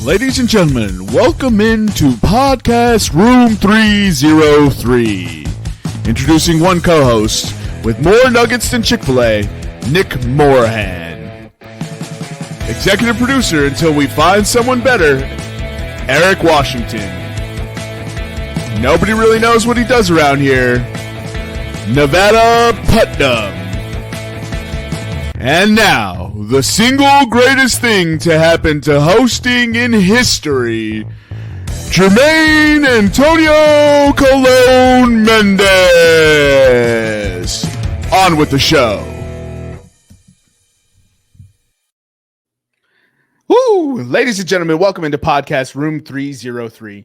Ladies and gentlemen, welcome into Podcast Room 303. Introducing one co-host with more nuggets than Chick-fil-A, Nick Morahan. Executive producer until we find someone better, Eric Washington. Nobody really knows what he does around here, Nevada Putnam. And now, the single greatest thing to happen to hosting in history, Jermaine Antonio Colon Mendez. On with the show. Woo! Ladies and gentlemen, welcome into Podcast Room 303,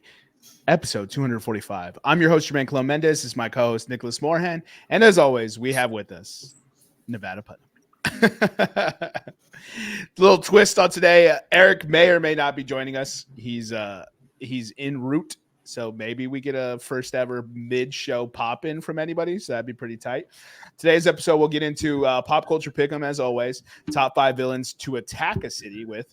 episode 245. I'm your host, Jermaine Colon Mendez. This is my co-host, Nicholas Morahan. And as always, we have with us Nevada Putnam. Little twist on today. Eric may or may not be joining us. He's en route, so maybe we get a first ever mid-show pop in from anybody. So that'd be pretty tight. Today's episode, we'll get into pop culture pick'em as always. Top 5 villains to attack a city with.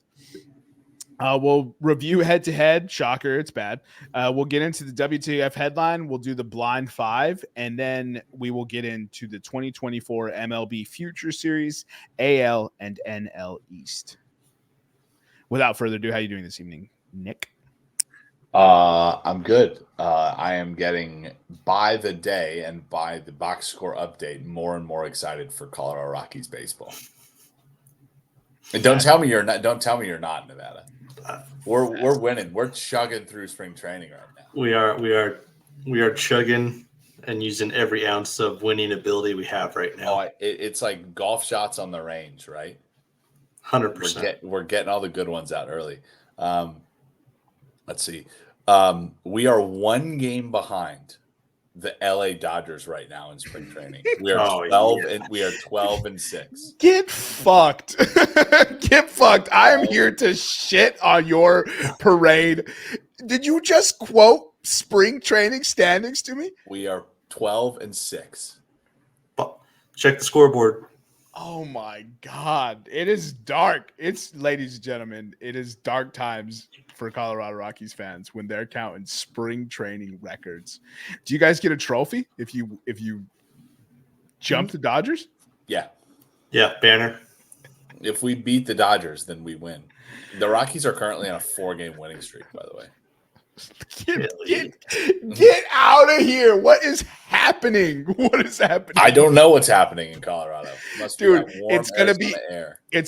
We'll review head-to-head. Shocker, it's bad. We'll get into the WTF headline. We'll do the blind 5, and then we will get into the 2024 MLB Futures series, AL and NL East. Without further ado, how are you doing this evening, Nick? I'm good. I am getting, by the day and by the box score update, more and more excited for Colorado Rockies baseball. And don't tell me you're not, Nevada. We're winning. We're chugging through spring training right now. We are chugging and using every ounce of winning ability we have right now. It's like golf shots on the range, right? 100%. We're getting all the good ones out early. Let's see. We are one game behind the LA Dodgers right now in spring training. We are 12-6. Get fucked. Get fucked. I am here to shit on your parade. Did you just quote spring training standings to me? We are 12-6. Check the scoreboard. Oh my God. It is dark. Ladies and gentlemen, it is dark times for Colorado Rockies fans when they're counting spring training records. Do you guys get a trophy if you jump the Dodgers? Yeah. Yeah, banner. If we beat the Dodgers, then we win. The Rockies are currently on a 4-game winning streak, by the way. Get out of here. What is happening? What is happening? I don't know what's happening in Colorado. Dude, it's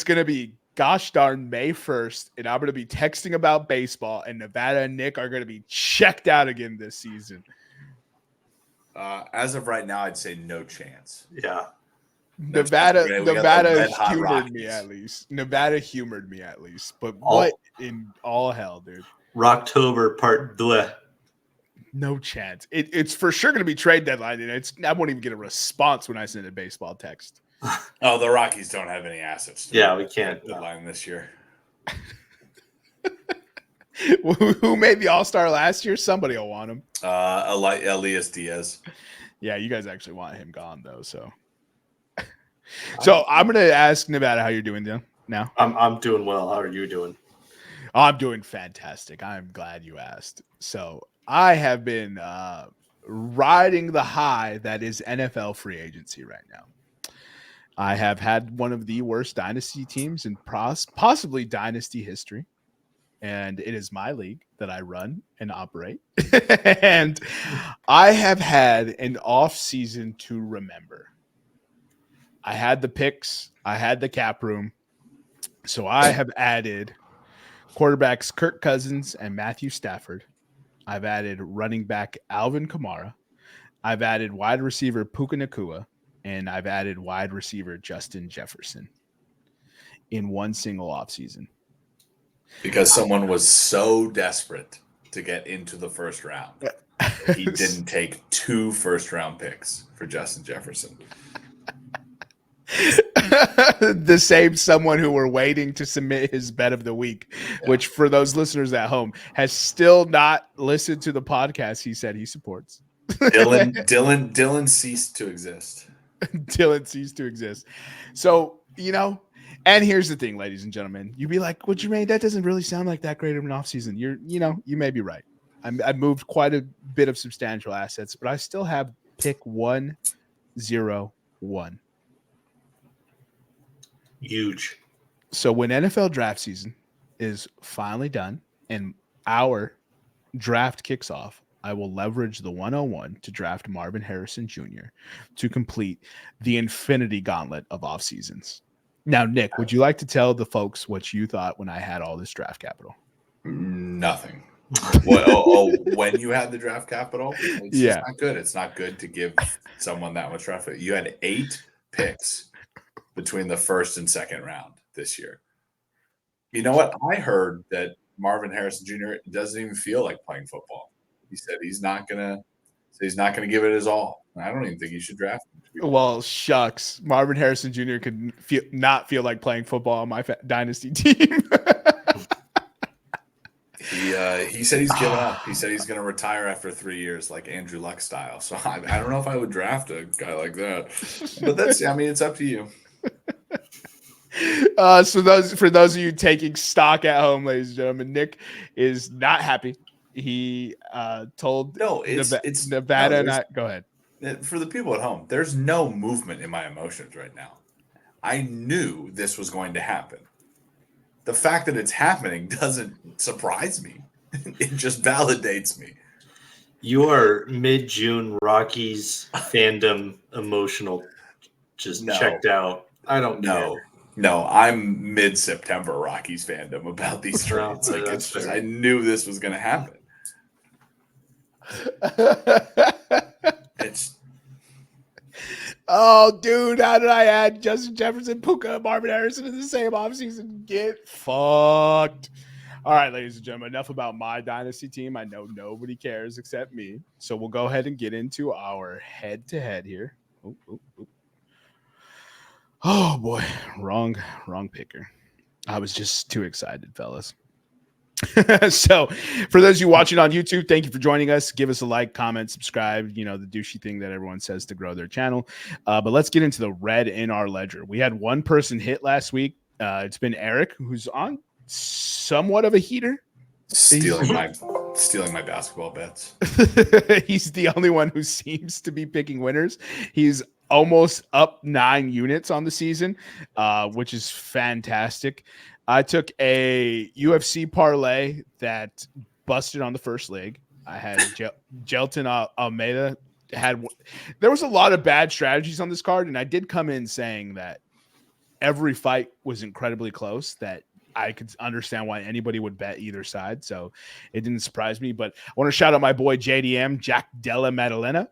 gonna be gosh darn May 1st, and I'm gonna be texting about baseball, and Nevada and Nick are gonna be checked out again this season. As of right now, I'd say no chance. Yeah. Nevada humored me at least. But what in all hell, dude? Rocktober part 2. No chance. It's for sure going to be trade deadline, and I won't even get a response when I send a baseball text. Oh, the Rockies don't have any assets. Yeah, we can't deadline this year. Who made the All-Star last year? Somebody will want him. Elias Diaz. Yeah, you guys actually want him gone though. So I'm going to ask Nevada how you're doing now. I'm doing well. How are you doing? I'm doing fantastic. I'm glad you asked. So I have been riding the high that is NFL free agency right now. I have had one of the worst dynasty teams in possibly dynasty history. And it is my league that I run and operate. And I have had an off season to remember. I had the picks. I had the cap room. So I have added quarterbacks Kirk Cousins and Matthew Stafford. I've added running back Alvin Kamara. I've added wide receiver Puka Nacua. And I've added wide receiver Justin Jefferson in one single offseason. Because someone was so desperate to get into the first round. He didn't take 2 first-round picks for Justin Jefferson. The same someone who we're waiting to submit his bet of the week, which for those listeners at home has still not listened to the podcast he said he supports. Dylan ceased to exist. Dylan ceased to exist. So, And here's the thing, ladies and gentlemen. You'd be like, well, Jermaine, that doesn't really sound like that great of an offseason. You may be right. I moved quite a bit of substantial assets, but I still have pick 101. Huge. So when NFL draft season is finally done and our draft kicks off, I will leverage the 101 to draft Marvin Harrison Jr. to complete the infinity gauntlet of off seasons. Now, Nick, would you like to tell the folks what you thought when I had all this draft capital? Nothing. When you had the draft capital, it's just not good. It's not good to give someone that much draft. You had 8 picks between the first and second round this year. You know what? I heard that Marvin Harrison Jr. doesn't even feel like playing football. He said he's not gonna give it his all. I don't even think you should draft him. Well, shucks. Marvin Harrison Jr. could not feel like playing football on my dynasty team. He said he's given up. He said he's going to retire after 3 years, like Andrew Luck style. So I don't know if I would draft a guy like that. But it's up to you. So for those of you taking stock at home, ladies and gentlemen, Nick is not happy. He told it's Nevada and I go ahead. For the people at home, there's no movement in my emotions right now. I knew this was going to happen. The fact that it's happening doesn't surprise me. It just validates me. Your mid-June Rockies fandom emotional just checked out. I don't know. No, I'm mid-September Rockies fandom about these trades. I knew this was going to happen. Oh, dude, how did I add Justin Jefferson, Puka, Marvin Harrison in the same offseason? Get fucked. All right, ladies and gentlemen, enough about my dynasty team. I know nobody cares except me. So we'll go ahead and get into our head-to-head here. Oh, boy. Wrong picker. I was just too excited, fellas. So for those of you watching on YouTube, thank you for joining us. Give us a like, comment, subscribe, the douchey thing that everyone says to grow their channel. But let's get into the red in our ledger. We had one person hit last week. It's been Eric, who's on somewhat of a heater. Stealing my basketball bets. He's the only one who seems to be picking winners. He's almost up 9 units on the season, which is fantastic. I took a UFC parlay that busted on the first leg. I had Jelton Almeida. There was a lot of bad strategies on this card, and I did come in saying that every fight was incredibly close, that I could understand why anybody would bet either side. So it didn't surprise me. But I want to shout out my boy JDM, Jack Della Maddalena,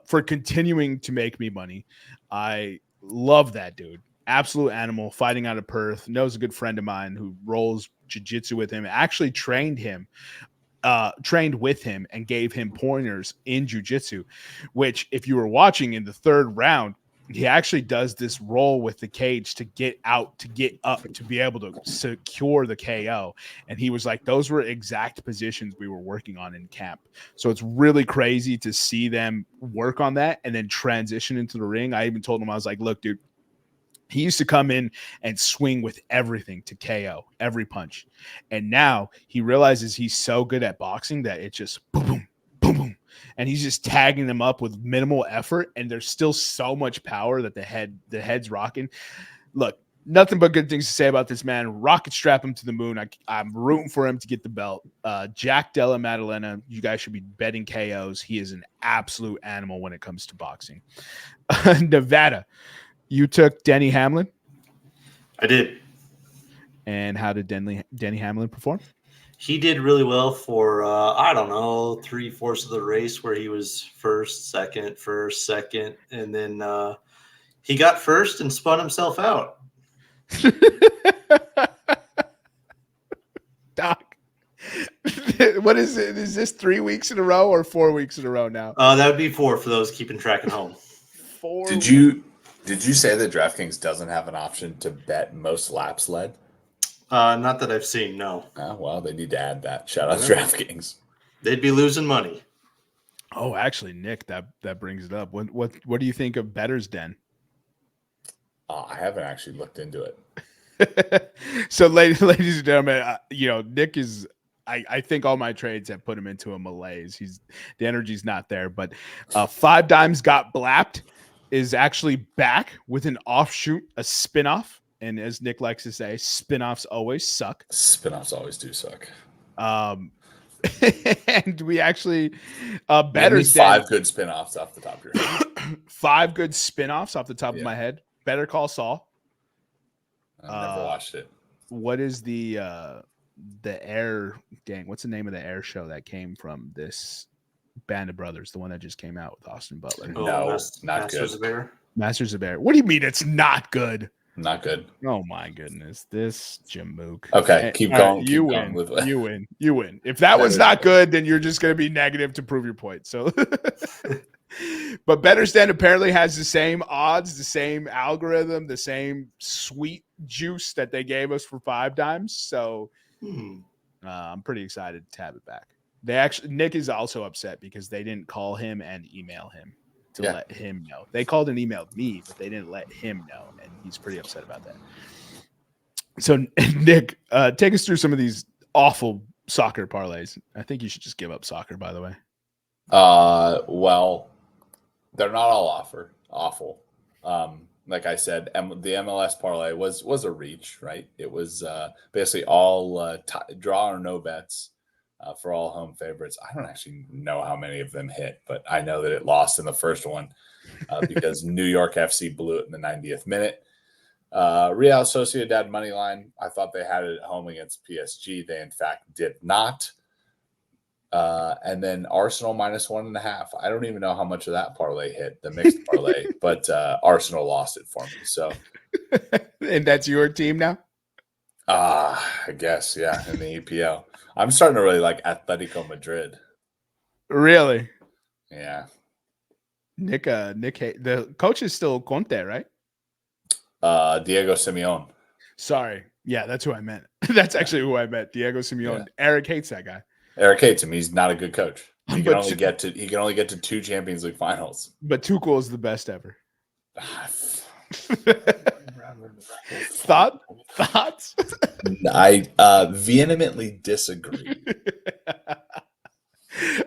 for continuing to make me money. I love that dude. Absolute animal, fighting out of Perth. Knows a good friend of mine who rolls jiu-jitsu with him. Actually trained with him and gave him pointers in jiu-jitsu, which if you were watching in the third round, he actually does this roll with the cage to get out, to get up, to be able to secure the KO. And he was like, those were exact positions we were working on in camp. So it's really crazy to see them work on that and then transition into the ring. I even told him, I was like, look, dude, he used to come in and swing with everything to KO, every punch. And now he realizes he's so good at boxing that it just boom, boom, boom, boom. And he's just tagging them up with minimal effort. And there's still so much power that the head's rocking. Look, nothing but good things to say about this man. Rocket strap him to the moon. I'm rooting for him to get the belt. Jack Della Maddalena, you guys should be betting KOs. He is an absolute animal when it comes to boxing. Nevada. You took Denny Hamlin? I did. And how did Denny Hamlin perform? He did really well for, 3/4 of the race, where he was first, second, and then he got first and spun himself out. Doc, what is it? Is this 3 weeks in a row or 4 weeks in a row now? That would be 4 for those keeping track at home. 4. Did you say that DraftKings doesn't have an option to bet most laps led? Not that I've seen, no. Oh, well, they need to add that. Shout out DraftKings. They'd be losing money. Oh, actually, Nick, that brings it up. What do you think of Better's Den? I haven't actually looked into it. So, ladies and gentlemen, Nick is. I think all my trades have put him into a malaise. The energy's not there. But 5 Dimes Got Blapped is actually back with an offshoot, a spinoff. And as Nick likes to say, spinoffs always suck. Spinoffs always do suck. And we actually better 5 good spinoffs off the top of your head. 5 good spinoffs off the top of my head. Better Call Saul. I've never watched it. What is the Air gang? What's the name of the Air show that came from this Band of Brothers? The one that just came out with Austin Butler. No, not Masters good. of Air. Masters of Air. What do you mean it's not good? Not good. Oh my goodness, this Jamook. Okay, keep going. You win. You win. If that was not good, then you're just going to be negative to prove your point. So, but Better Stand apparently has the same odds, the same algorithm, the same sweet juice that they gave us for 5 Dimes. So, I'm pretty excited to have it back. Nick is also upset because they didn't call him and email him to let him know. They called and emailed me, but they didn't let him know, and he's pretty upset about that. So, Nick, take us through some of these awful soccer parlays. I think you should just give up soccer, by the way. Well, they're not all awful. Like I said, the MLS parlay was a reach, right? It was basically all draw or no bets. For all home favorites. I don't actually know how many of them hit, but I know that it lost in the first one because New York FC blew it in the 90th minute. Real Sociedad money line. I thought they had it at home against PSG. They in fact did not. And then Arsenal -1.5. I don't even know how much of that parlay hit, the mixed parlay, but Arsenal lost it for me. So, and that's your team now? I guess, yeah, in the EPL. I'm starting to really like Atletico Madrid. Really? Yeah. Nick, the coach is still Conte, right? Diego Simeone. Sorry. Yeah, that's who I meant. That's actually who I meant. Diego Simeone. Yeah. Eric hates that guy. Eric hates him. He's not a good coach. He can only get to 2 Champions League finals. But Tuchel is the best ever. Thoughts? I vehemently disagree.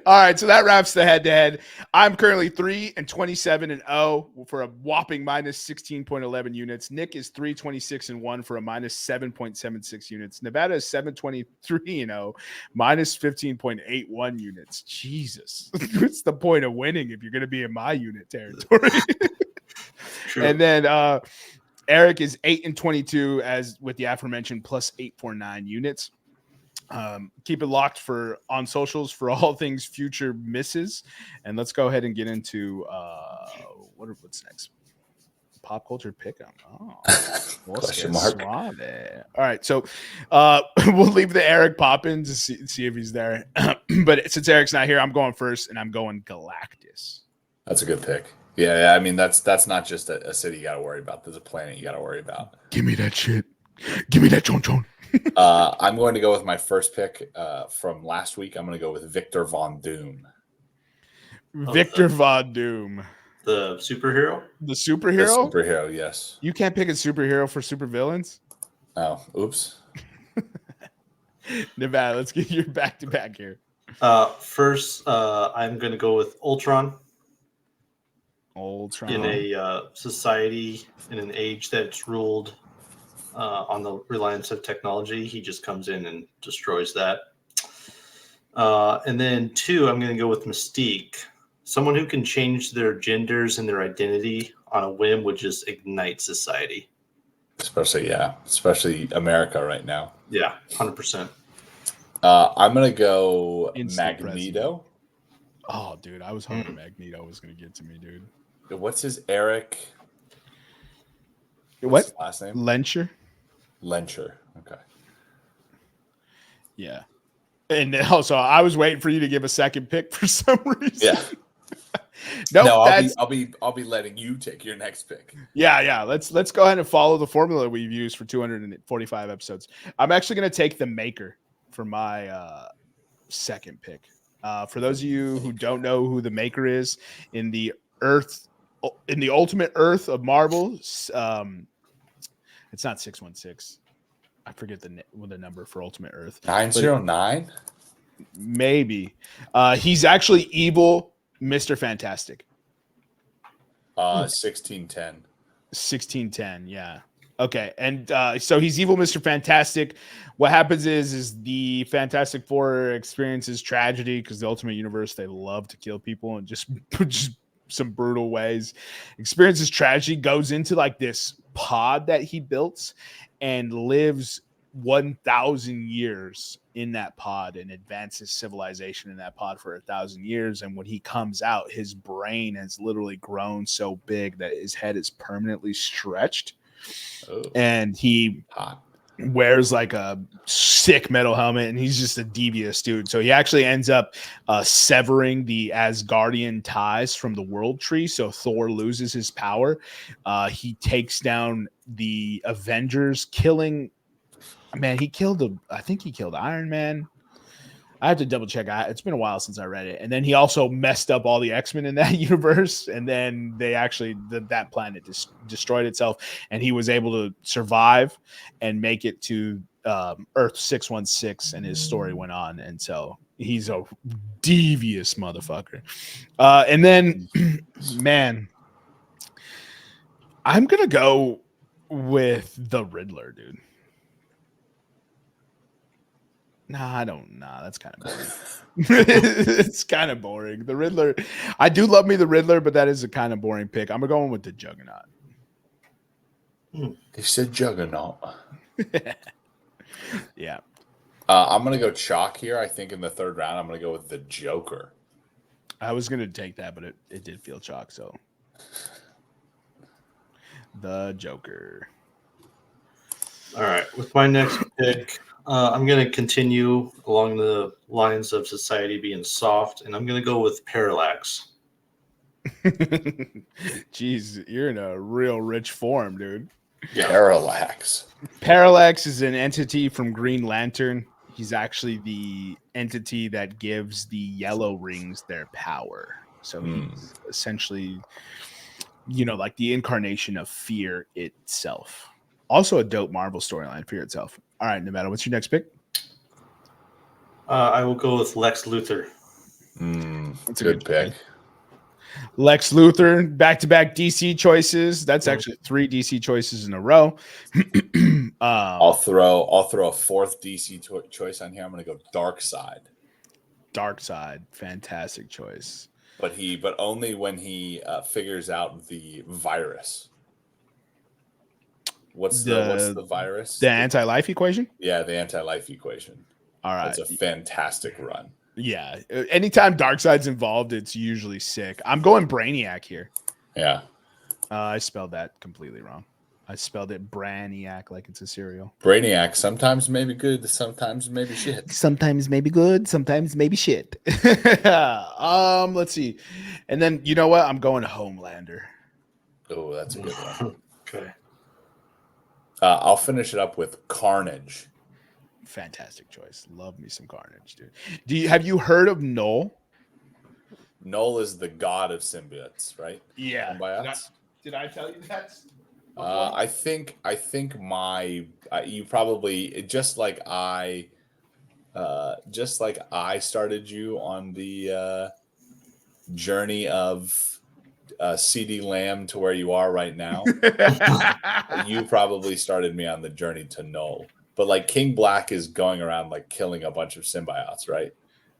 All right, so that wraps the head-to-head. I'm currently 3-27-0 for a whopping -16.11 units. Nick is 3-26-1 for a -7.76 units. Nevada is 7-23-0, -15.81 units. Jesus, what's the point of winning if you're going to be in my unit territory? True. And then Eric is 8-22 as with the aforementioned +849 units. Keep it locked on socials for all things future misses. And let's go ahead and get into what's next. Pop culture pick'em. Oh, question mark. All right, so we'll leave the Eric pop in to see if he's there. But since Eric's not here, I'm going first, and I'm going Galactus. That's a good pick. Yeah. I mean, that's not just a city you got to worry about. There's a planet you got to worry about. Give me that shit. Give me that chon. I'm going to go with my first pick from last week. I'm going to go with Victor Von Doom. Victor Von Doom. The superhero? The superhero? The superhero, yes. You can't pick a superhero for Supervillains? Oh, oops. Nevada, let's get your back-to-back here. First, I'm going to go with Ultron. Ultron. In a society, in an age that's ruled on the reliance of technology, he just comes in and destroys that. And then 2, I'm going to go with Mystique. Someone who can change their genders and their identity on a whim would just ignite society. Especially America right now. Yeah, 100%. I'm going to go Instant Magneto. President. Oh, dude, I was hoping Magneto was going to get to me, dude. What's his Eric? What's his last name? Lencher. Okay. Yeah. And also, I was waiting for you to give a second pick for some reason. Yeah. I'll be letting you take your next pick. Yeah. Let's go ahead and follow the formula we've used for 245 episodes. I'm actually going to take the Maker for my second pick. For those of you who don't know who the Maker is, in the Ultimate Earth of Marvel, It's not 616. I forget the number for Ultimate Earth. 909? Maybe. He's actually evil Mr. Fantastic. 1610. 1610, yeah. Okay, and so he's evil Mr. Fantastic. What happens is the Fantastic Four experiences tragedy because the Ultimate Universe, they love to kill people and just some brutal ways. Experiences tragedy, goes into like this pod that he built and lives 1,000 years in that pod and advances civilization in that pod for 1,000 years. And when he comes out, his brain has literally grown so big that his head is permanently stretched. Oh. And he wears like a sick metal helmet, and he's just a devious dude. So he actually ends up severing the Asgardian ties from the World Tree. So Thor loses his power. He takes down the Avengers, killing. Man, I think he killed Iron Man. I have to double check. It's been a while since I read it. And then he also messed up all the X-Men in that universe. And then they actually, that planet destroyed itself. And he was able to survive and make it to Earth 616. And his story went on. And so he's a devious motherfucker. And then, man, I'm going to go with the Riddler, dude. That's kind of boring. It's kind of boring. The Riddler, I do love me the Riddler, but that is a kind of boring pick. I'm going with the Juggernaut. They said Juggernaut. Yeah. I'm going to go chalk here. I think in the third round, I'm going to go with the Joker. I was going to take that, but it did feel chalk, so. The Joker. All right. With my next pick, I'm going to continue along the lines of society being soft, and I'm going to go with Parallax. Jeez, you're in a real rich form, dude. Yeah. Parallax. Parallax is an entity from Green Lantern. He's actually the entity that gives the Yellow Rings their power. So he's essentially, like the incarnation of fear itself. Also a dope Marvel storyline, Fear Itself. All right, Nevada, what's your next pick? I will go with Lex Luthor. That's a good pick. Lex Luthor, back-to-back DC choices. That's actually 3 DC choices in a row. I'll throw a fourth DC choice on here. I'm going to go Darkseid. Darkseid, fantastic choice. But only when he figures out the virus. What's the virus? The anti-life equation? Yeah, the anti-life equation. All right. That's a fantastic run. Yeah. Anytime Darkseid's involved, it's usually sick. I'm going Brainiac here. Yeah. I spelled that completely wrong. I spelled it Braniac like it's a cereal. Brainiac, sometimes maybe good, sometimes maybe shit. Sometimes maybe good, sometimes maybe shit. Let's see. And then, you know what? I'm going Homelander. Oh, that's a good one. Okay. I'll finish it up with Carnage. Fantastic choice. Love me some Carnage, dude. Have you heard of Null? Null is the god of symbiotes, right? Yeah. Did I tell you that? I think you probably just like I started you on the journey of CD Lamb to where you are right now. You probably started me on the journey to Null. But like King Black is going around like killing a bunch of symbiotes, right?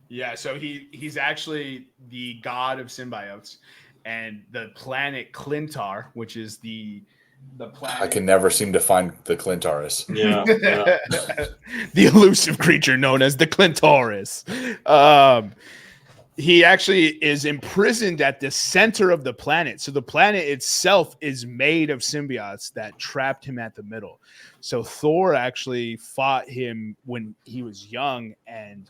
Yeah, so he's actually the god of symbiotes, and the planet Clintar, which is the planet. I can never seem to find the Clintaurus. Yeah. The elusive creature known as the Clintaurus. He actually is imprisoned at the center of the planet. So the planet itself is made of symbiotes that trapped him at the middle. So Thor actually fought him when he was young and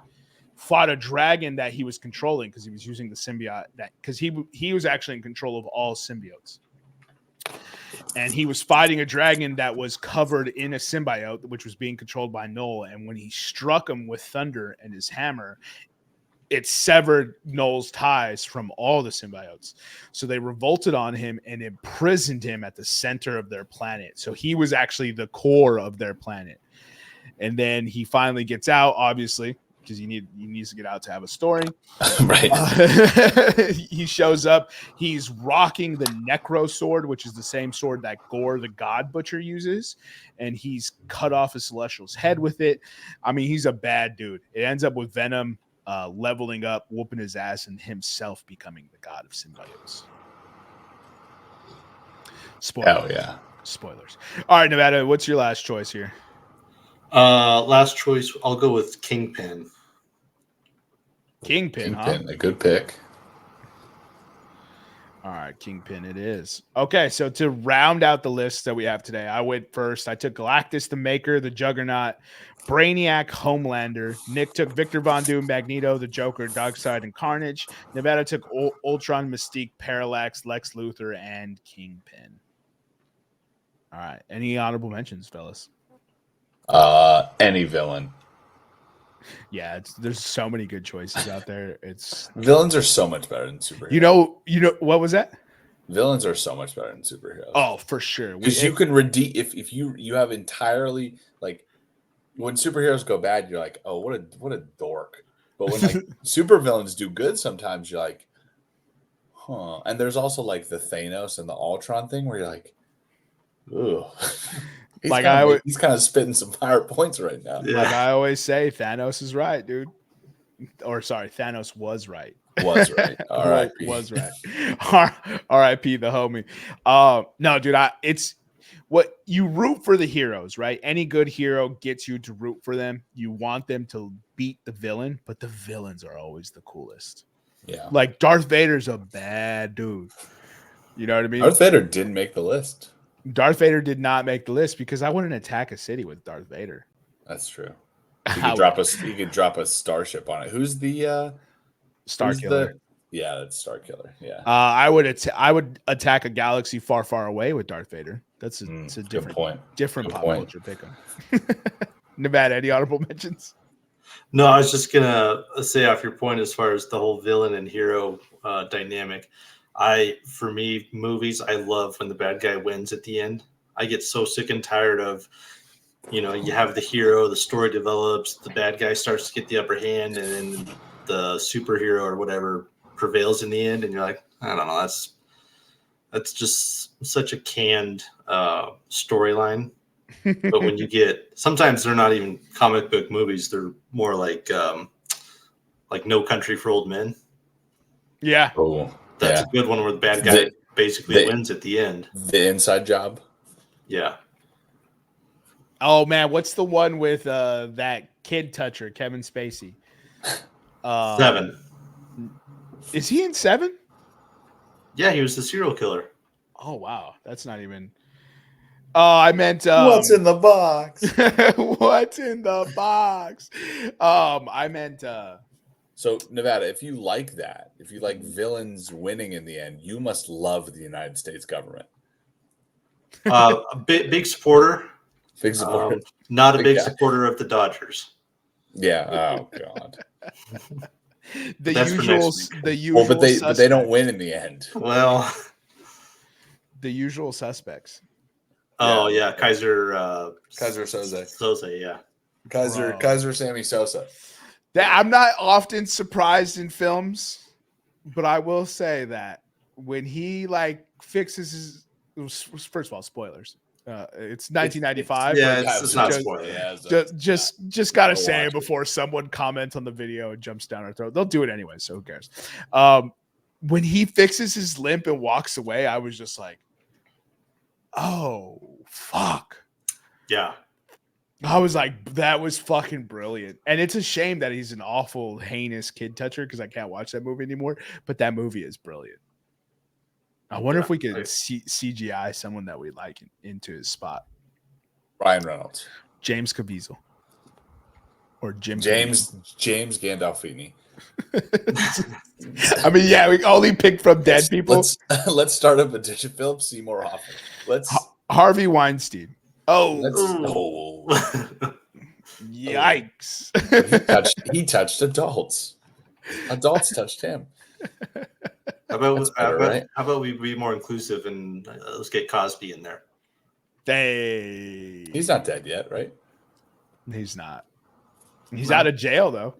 fought a dragon that he was controlling because he was using the symbiote because he was actually in control of all symbiotes. And he was fighting a dragon that was covered in a symbiote, which was being controlled by Null. And when he struck him with thunder and his hammer, it severed Null's ties from all the symbiotes. So they revolted on him and imprisoned him at the center of their planet. So he was actually the core of their planet. And then he finally gets out, obviously, because he needs to get out to have a story. Right. He shows up. He's rocking the Necro sword, which is the same sword that Gore the God Butcher uses, and he's cut off a Celestial's head with it. I mean, he's a bad dude. It ends up with Venom leveling up, whooping his ass, and himself becoming the god of symbiotes. Spoilers. Oh yeah. Spoilers. All right, Nevada, what's your last choice here? Last choice, I'll go with Kingpin. Kingpin, huh? A good pick. All right, Kingpin it is. Okay, so to round out the list that we have today, I went first. I took Galactus, the Maker, the Juggernaut, Brainiac, Homelander. Nick took Victor Von Doom, Magneto, the Joker, Darkseid, and Carnage. Nevada took Ultron, Mystique, Parallax, Lex Luthor, and Kingpin. All right, any honorable mentions, fellas? Any villain. Yeah, there's so many good choices out there. Villains are so much better than superheroes. You know what was that? Villains are so much better than superheroes. Oh, for sure. Because you can redeem if you have entirely like when superheroes go bad, you're like, oh, what a dork. But when like supervillains do good, sometimes you're like, huh. And there's also like the Thanos and the Ultron thing where you're like, ugh. He's kind of spitting some fire points right now. Yeah. Like I always say, Thanos is right, dude. Or sorry, Thanos was right. Was right. All right. Was right. R.I.P. the homie. No, dude, it's what you root for the heroes, right? Any good hero gets you to root for them. You want them to beat the villain, but the villains are always the coolest. Yeah. Like Darth Vader's a bad dude. You know what I mean? Darth Vader didn't make the list. Darth Vader did not make the list because I wouldn't attack a city with Darth Vader. That's true. You could drop a starship on it. Who's the Star Killer? Yeah, that's Star Killer. Yeah. I would attack a galaxy far, far away with Darth Vader. It's a different point. Different pop culture pick 'em. Nevada, any honorable mentions? No, I was just gonna say off your point as far as the whole villain and hero dynamic. For me, movies, I love when the bad guy wins at the end. I get so sick and tired of, you have the hero, the story develops, the bad guy starts to get the upper hand, and then the superhero or whatever prevails in the end, and you're like, I don't know, that's just such a canned storyline. But when you sometimes they're not even comic book movies; they're more like No Country for Old Men. Yeah. Oh. That's a good one where the bad guy basically wins at the end. The Inside Job. Yeah. Oh man, what's the one with that kid toucher, Kevin Spacey? 7. Is he in 7? Yeah, he was the serial killer. Oh wow, that's not even. Oh, I meant what's in the box? What's in the box? I meant. So, Nevada, if you like that, if you like villains winning in the end, you must love the United States government. A big supporter. Big supporter. Not a big supporter of the Dodgers. Yeah. Oh God. The usual. Well, but they don't win in the end. Well, the usual suspects. Oh yeah, Kaiser Soze. Yeah. Kaiser Sammy Sosa. I'm not often surprised in films, but I will say that when he fixes his, first of all, spoilers. It's 1995. Yeah, it's not spoilers. Just gotta say it before someone comments on the video and jumps down our throat. They'll do it anyway, so who cares? When he fixes his limp and walks away, I was just like, oh fuck. Yeah. I was like, that was fucking brilliant. And it's a shame that he's an awful, heinous kid toucher because I can't watch that movie anymore. But that movie is brilliant. I wonder if we could CGI someone that we like into his spot. Ryan Reynolds. James Caviezel. Or James Gandolfini. I mean, yeah, we only pick from dead people. Let's start a petition. Philip Seymour Hoffman. Harvey Weinstein. Oh. Yikes. He touched adults. Adults touched him. How about, That's better, right? how about we be more inclusive and let's get Cosby in there? He's He's not dead yet, right? not. He's out of jail though.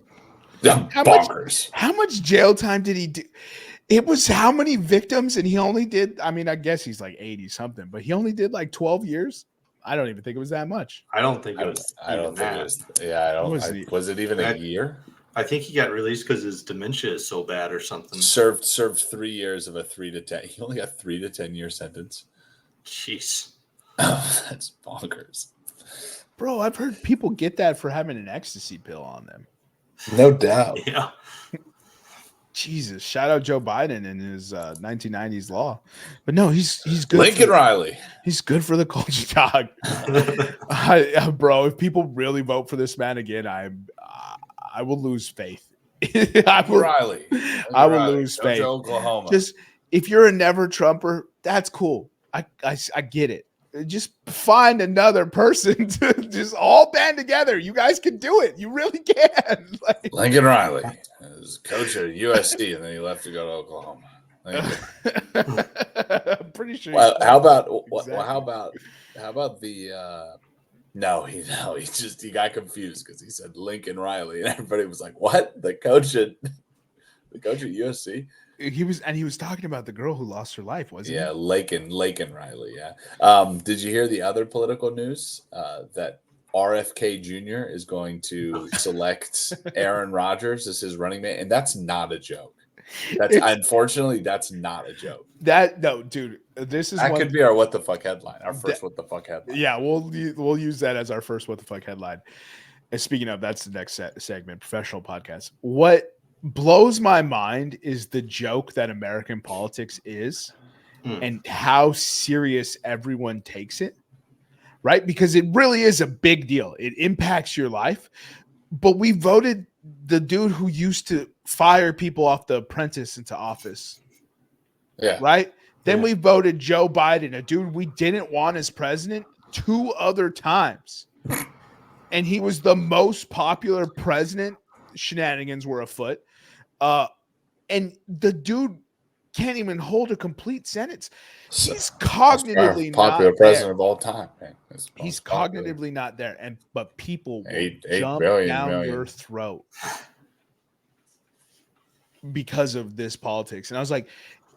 Yeah, bonkers. How much jail time did he do? It was how many victims, and he only did. I mean, I guess he's like 80 something, but he only did like 12 years. I don't even think it was that much. I don't think it was. I don't think it was. Yeah, I don't. Was it even a year? I think he got released because his dementia is so bad or something. Served 3 years of a 3 to 10. He only got 3 to 10 year sentence. Jeez. Oh, that's bonkers. Bro, I've heard people get that for having an ecstasy pill on them. No doubt. Yeah. Jesus, shout out Joe Biden and his 1990s law. But no, he's good. Lincoln Riley. He's good for the culture, dog. Bro, if people really vote for this man again, I will lose faith. I will lose faith. Oklahoma. Just if you're a never Trumper, that's cool. I get it. Just find another person to just all band together. You guys can do it. You really can. Like, Lincoln Riley was coach at USC, and then he left to go to Oklahoma. I'm pretty sure. Well, how about the? He got confused because he said Lincoln Riley, and everybody was like, "What? The coach at USC?" He was talking about the girl who lost her life, wasn't he? Yeah, Lakin Riley. Yeah. Did you hear the other political news that RFK Jr. is going to select Aaron Rodgers as his running mate? And that's not a joke. Unfortunately, that's not a joke. Dude, this is could be our what the fuck headline, our first what the fuck headline. Yeah, we'll use that as our first what the fuck headline. And speaking of, that's the next segment, professional podcast. What blows my mind is the joke that American politics is and how serious everyone takes it, right? Because it really is a big deal. It impacts your life. But we voted the dude who used to fire people off The Apprentice into office. Yeah. Right? Then we voted Joe Biden, a dude we didn't want as president, 2 other times. And he was the most popular president. Shenanigans were afoot. And the dude can't even hold a complete sentence. He's cognitively not popular president of all time. He's cognitively not there, but people will jump down your throat because of this politics. And I was like,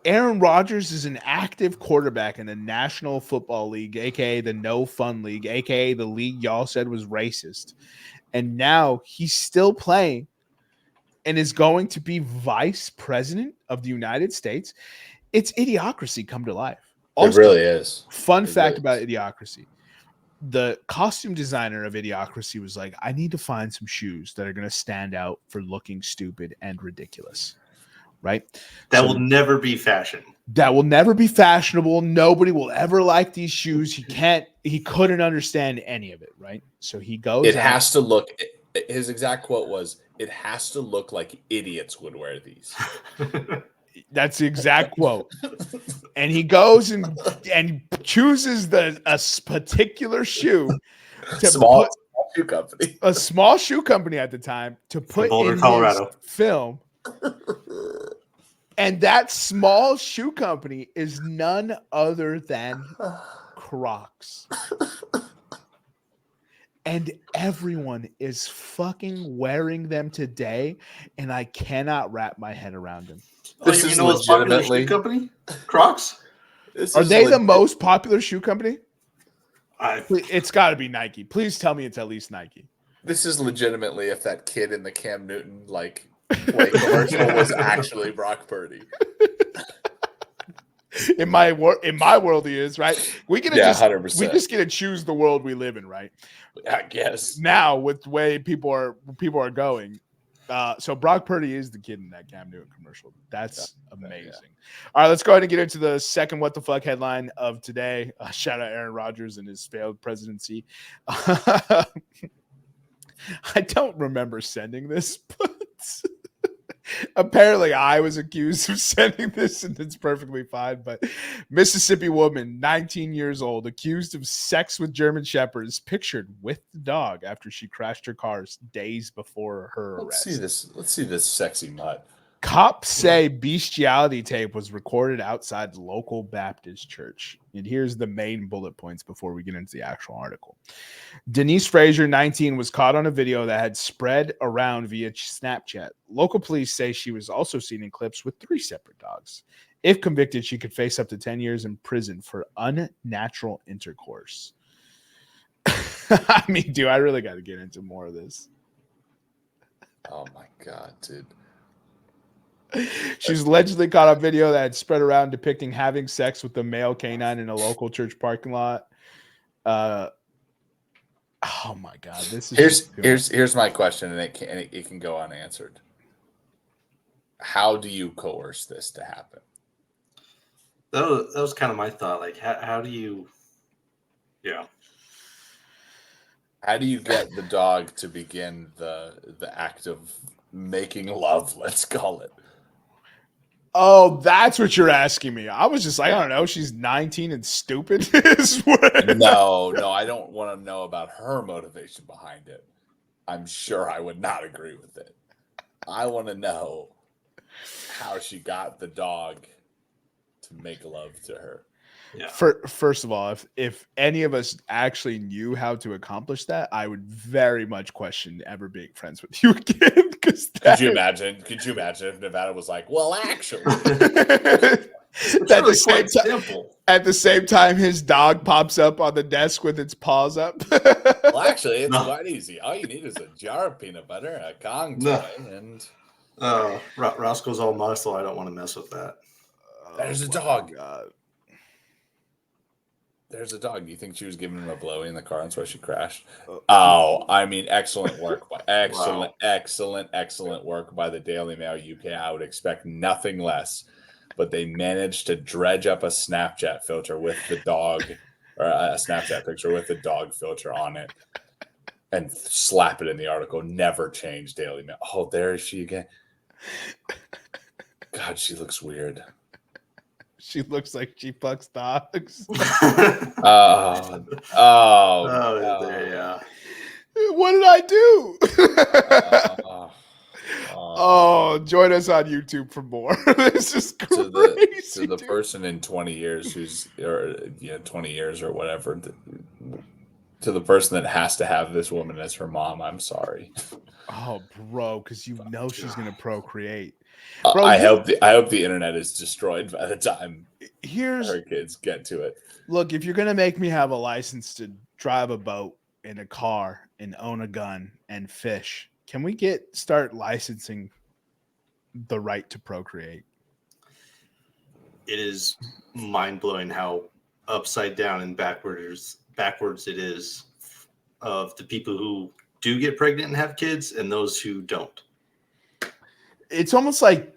Aaron Rodgers is an active quarterback in the National Football League, aka the No Fun League, aka the league y'all said was racist, and now he's still playing and is going to be vice president of the United States. It's Idiocracy come to life. Also, it really is. Fun fact about Idiocracy. The costume designer of Idiocracy was like, I need to find some shoes that are going to stand out for looking stupid and ridiculous. Right? That will never be fashion. That will never be fashionable. Nobody will ever like these shoes. He couldn't understand any of it. Right? So he goes. It has to look. His exact quote was, "It has to look like idiots would wear these." That's the exact quote. And he goes and chooses a particular shoe. Small shoe company. A small shoe company at the time to put Boulder, in Colorado. his film. And that small shoe company is none other than Crocs. And everyone is fucking wearing them today, and I cannot wrap my head around them. This is legitimately shoe company, Crocs. Are they the most popular shoe company? It's got to be Nike. Please tell me it's at least Nike. This is legitimately if that kid in the Cam Newton play commercial was actually Brock Purdy. In my world, he is, right. We just 100%. We just get to choose the world we live in, right? I guess now with the way people are going. So Brock Purdy is the kid in that Cam Newton commercial. That's amazing. Yeah. All right, let's go ahead and get into the second what the fuck headline of today. Shout out Aaron Rodgers and his failed presidency. I don't remember sending this, but Apparently, I was accused of sending this, and it's perfectly fine. But Mississippi woman, 19 years old, accused of sex with German Shepherds, pictured with the dog after she crashed her cars days before her arrest. Let's see this sexy mutt. Cops say bestiality tape was recorded outside the local Baptist church. And here's the main bullet points before we get into the actual article. Denise Frazier, 19, was caught on a video that had spread around via Snapchat. Local police say she was also seen in clips with 3 separate dogs. If convicted, she could face up to 10 years in prison for unnatural intercourse. I mean, dude, I really got to get into more of this. Oh my God, dude. She was allegedly caught on video that had spread around depicting having sex with the male canine in a local church parking lot. Oh my God, this is here's my question, and it can go unanswered. How do you coerce this to happen? That was kind of my thought. Like, how do you? Yeah. How do you get the dog to begin the act of making love? Let's call it. Oh, that's what you're asking me. I was just like, I don't know. She's 19 and stupid. No, I don't want to know about her motivation behind it. I'm sure I would not agree with it. I want to know how she got the dog to make love to her. Yeah. First of all, if any of us actually knew how to accomplish that, I would very much question ever being friends with you again. Could you imagine if Nevada was like, well, actually, at the same time, his dog pops up on the desk with its paws up. Well, actually, it's quite easy. All you need is a jar of peanut butter, a Kong toy, and Roscoe's all muscle. I don't want to mess with that. There's a dog. God. There's a dog. Do you think she was giving him a blowy in the car, and that's why she crashed? Oh, I mean, excellent work. Excellent work by the Daily Mail UK. I would expect nothing less, but they managed to dredge up a Snapchat filter with the dog, or a Snapchat picture with the dog filter on it, and slap it in the article. Never change Daily Mail. Oh, there is she again. God, she looks weird. She looks like she fucks dogs. Yeah. What did I do? Join us on YouTube for more. This is crazy. To the person in 20 years 20 years or whatever, to the person that has to have this woman as her mom, I'm sorry. Oh, bro, because you know she's gonna procreate. Bro, I hope the internet is destroyed by the time her kids get to it. Look, if you're gonna make me have a license to drive a boat and a car and own a gun and fish, can we start licensing the right to procreate? It is mind-blowing how upside down and backwards it is of the people who do get pregnant and have kids and those who don't. It's almost like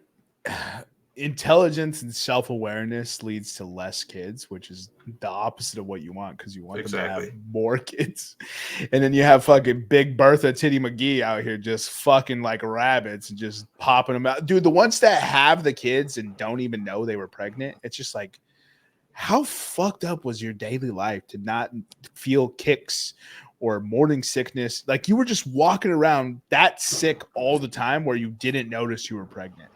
intelligence and self-awareness leads to less kids, which is the opposite of what you want, because you want them to have more kids. And then you have fucking Big Bertha Titty McGee out here just fucking like rabbits and just popping them out. Dude, the ones that have the kids and don't even know they were pregnant, it's just like, how fucked up was your daily life to not feel kicks or morning sickness? Like, you were just walking around that sick all the time where you didn't notice you were pregnant.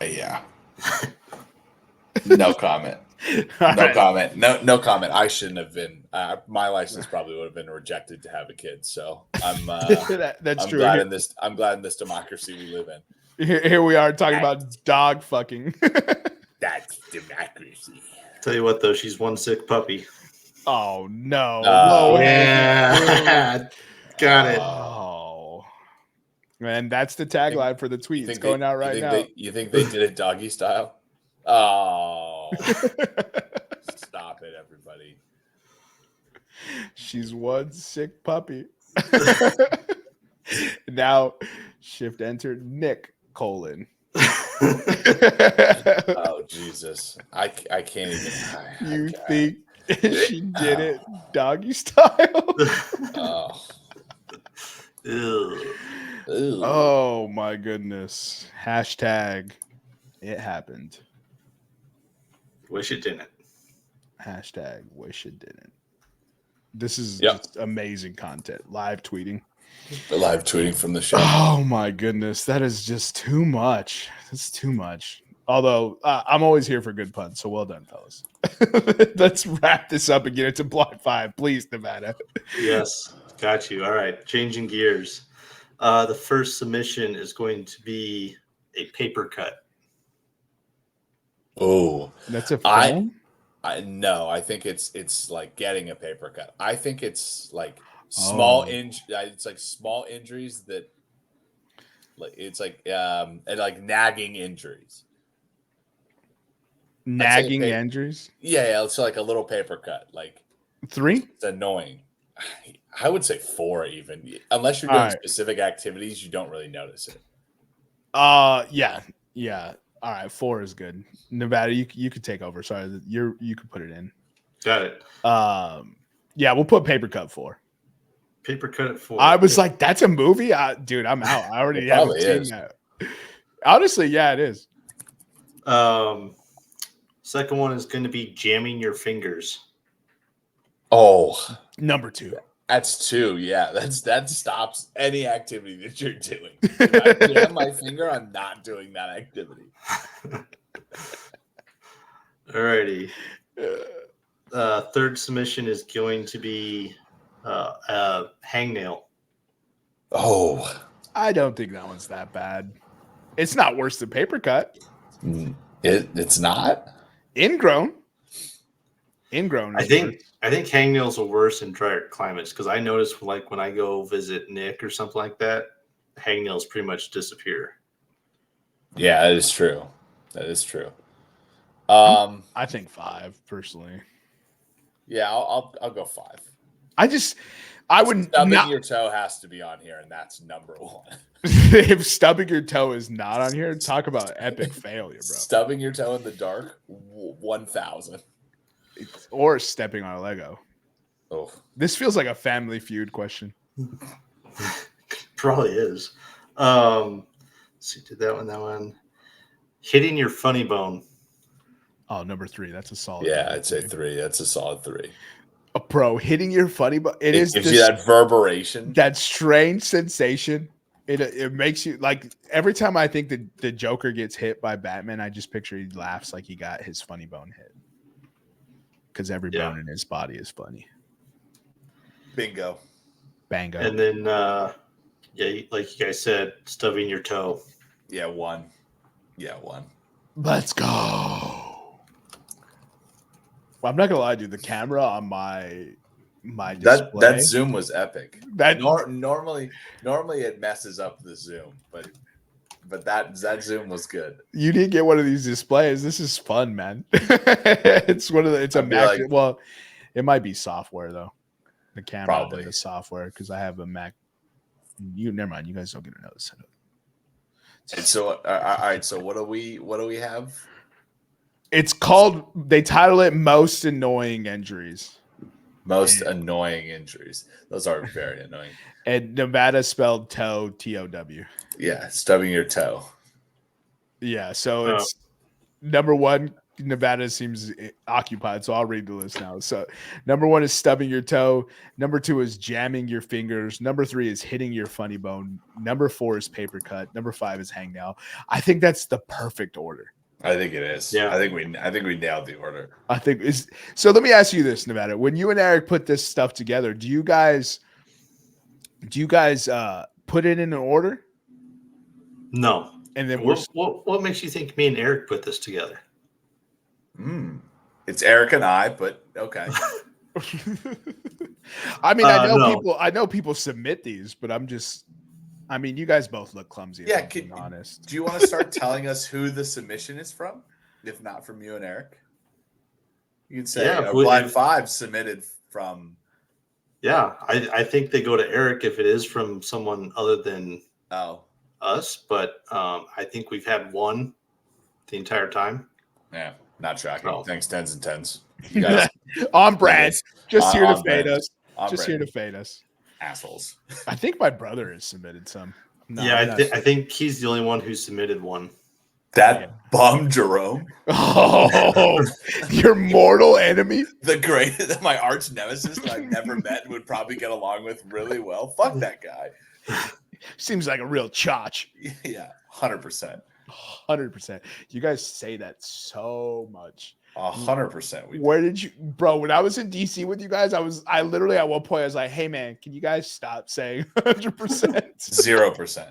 Yeah. No comment. No comment. I shouldn't have been. My license probably would have been rejected to have a kid. So I'm. That's true. I'm glad in this democracy we live in. Here we are talking about dog fucking. That's democracy. Tell you what, though, she's one sick puppy. Oh no! Yeah, got it. Oh, man, that's the tagline for the tweet. It's going out right now. You think they did it doggy style? Oh, stop it, everybody! She's one sick puppy. Now, shift entered Nick : Oh Jesus! I can't even. You think she did it doggy style? Oh. Ooh. Oh my goodness. Hashtag it happened. Wish it didn't. Hashtag wish it didn't. This is Yep. just amazing content. Live tweeting. Live tweeting from the show. Oh my goodness. That is just too much. That's too much. Although I'm always here for good puns. So well done, fellas. Let's wrap this up and get into Block 5. Please, Nevada. Yes, got you. All right, changing gears. The first submission is going to be a paper cut. Oh, That's a film? no, I think it's like getting a paper cut. I think it's like small it's like small injuries that it's like and like nagging injuries. Nagging injuries? Yeah, it's like a little paper cut. Like 3? It's annoying. I would say 4 even. Unless you're doing specific activities, you don't really notice it. Yeah. All right, 4 is good. Nevada, you could take over. Sorry, you could put it in. Got it. Yeah, we'll put paper cut 4. Paper cut at 4. I was like, that's a movie? Dude, I'm out. I already haven't seen that. Honestly, yeah, it is. Second one is going to be jamming your fingers. Oh, number 2. That's 2. Yeah, that stops any activity that you're doing. If I jam my finger, I'm not doing that activity. Alrighty. Third submission is going to be hangnail. Oh, I don't think that one's that bad. It's not worse than paper cut. It's not ingrown. I think hangnails are worse in drier climates because I notice like when I go visit Nick or something like that, hangnails pretty much disappear. Yeah, that is true. I think 5 personally. Yeah, I'll go 5. I wouldn't. Stubbing your toe has to be on here, and that's number 1. If stubbing your toe is not on here, talk about epic failure, bro. Stubbing your toe in the dark, 1,000. Or stepping on a Lego. Oh, this feels like a Family Feud question. Probably is. Let's see, did that one. Hitting your funny bone. Oh, number 3. That's a solid. Yeah, I'd say 3. That's a solid 3. Bro, hitting your funny bone. It gives you that reverberation, that strange sensation. It makes you like every time I think that the Joker gets hit by Batman, I just picture he laughs like he got his funny bone hit. Because every bone in his body is funny. Bingo. Bango. And then, like you guys said, stubbing your toe. Yeah, 1. Yeah, 1. Let's go. Well, I'm not gonna lie, dude. The camera on my display, that zoom was epic. That normally it messes up the zoom, but that zoom was good. You didn't get one of these displays. This is fun, man. It's a Mac. Well, it might be software though. The camera Probably the software because I have a Mac. Never mind. You guys don't get to know this setup. And so, all right. So what do we have? It's called. They title it "Most Annoying Injuries." Most annoying injuries. Those are very annoying. And Nevada spelled toe, TOW. Yeah, stubbing your toe. Yeah, so it's number 1. Nevada seems occupied, so I'll read the list now. So number 1 is stubbing your toe. Number 2 is jamming your fingers. Number 3 is hitting your funny bone. Number 4 is paper cut. Number 5 is hangnail. I think that's the perfect order. I think it is. Yeah. I think we nailed the order. So let me ask you this, Nevada. When you and Eric put this stuff together, do you guys put it in an order? No. And then what makes you think me and Eric put this together? It's Eric and I, but okay. I mean, I know people submit these, but you guys both look clumsy. Yeah, being honest. Do you want to start telling us who the submission is from? If not from you and Eric, you can say Blind 5 submitted from. Yeah, I think they go to Eric if it is from someone other than us, but I think we've had one the entire time. Yeah, not tracking. Oh. Thanks, 10s and 10s. You guys on brand. Just here to fade brand. us. On Just brand. here to fade us. Assholes. I think my brother has submitted some. No, yeah, I'm not I think he's the only one who submitted one. That bum Jerome, Oh, your mortal enemy. the greatest, my arch nemesis that I've never met and would probably get along with really well. Fuck that guy. Seems like a real chotch. Yeah, 100%. 100%. You guys say that so much. 100%. Where did you, bro? When I was in DC with you guys, I literally at one point I was like, "Hey man, can you guys stop saying 100%?" 0%.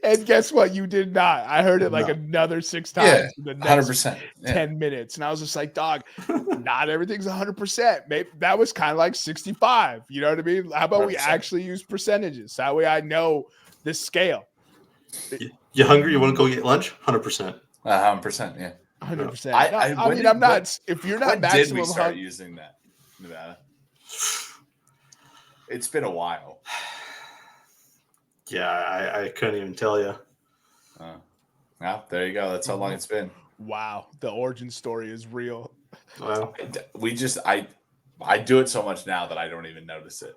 And guess what? You did not. I heard it like another 6 times in the next 100%. 10 minutes, and I was just like, "Dog, not everything's 100%. Maybe that was kind of like 65. You know what I mean? How about we 100%. actually use percentages? That way, I know the scale." You hungry? You want to go get lunch? 100%. 100%. Yeah. 100%. I mean, I'm not. If you're not when did maximum, we start using that, Nevada? It's been a while. Yeah, I couldn't even tell you. Well, there you go. That's how long it's been. Wow, the origin story is real. Well, I do it so much now that I don't even notice it.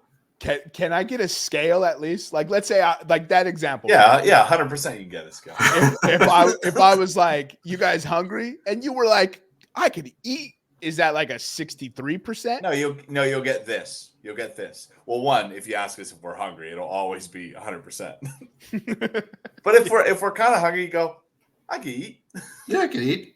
Can I get a scale at least? Like, let's say, like that example. Yeah, 100%. You can get a scale. If I was like, "You guys hungry?" and you were like, "I could eat," is that like a 63%? No, you'll get this. You'll get this. Well, one, if you ask us if we're hungry, it'll always be 100%. But if we're kind of hungry, you go, "I can eat." yeah, I can eat.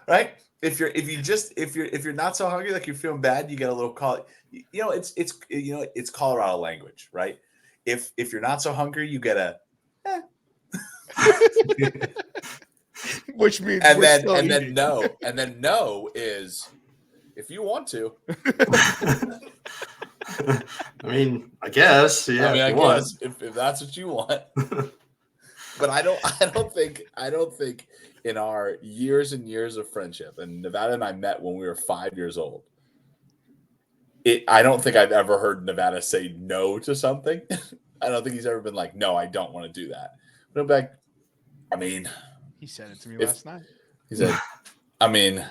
Right? If you're not so hungry, like you're feeling bad, you get a little call. It's Colorado language, right? If you're not so hungry, you get a which means and then no is if you want to. I mean, I guess. Yeah, I guess if that's what you want. But I don't think in our years and years of friendship, and Nevada and I met when we were 5 years old. I don't think I've ever heard Nevada say no to something. I don't think he's ever been like, "No, I don't want to do that." But I'm like, I mean, he said it to me last night. He said, "I mean,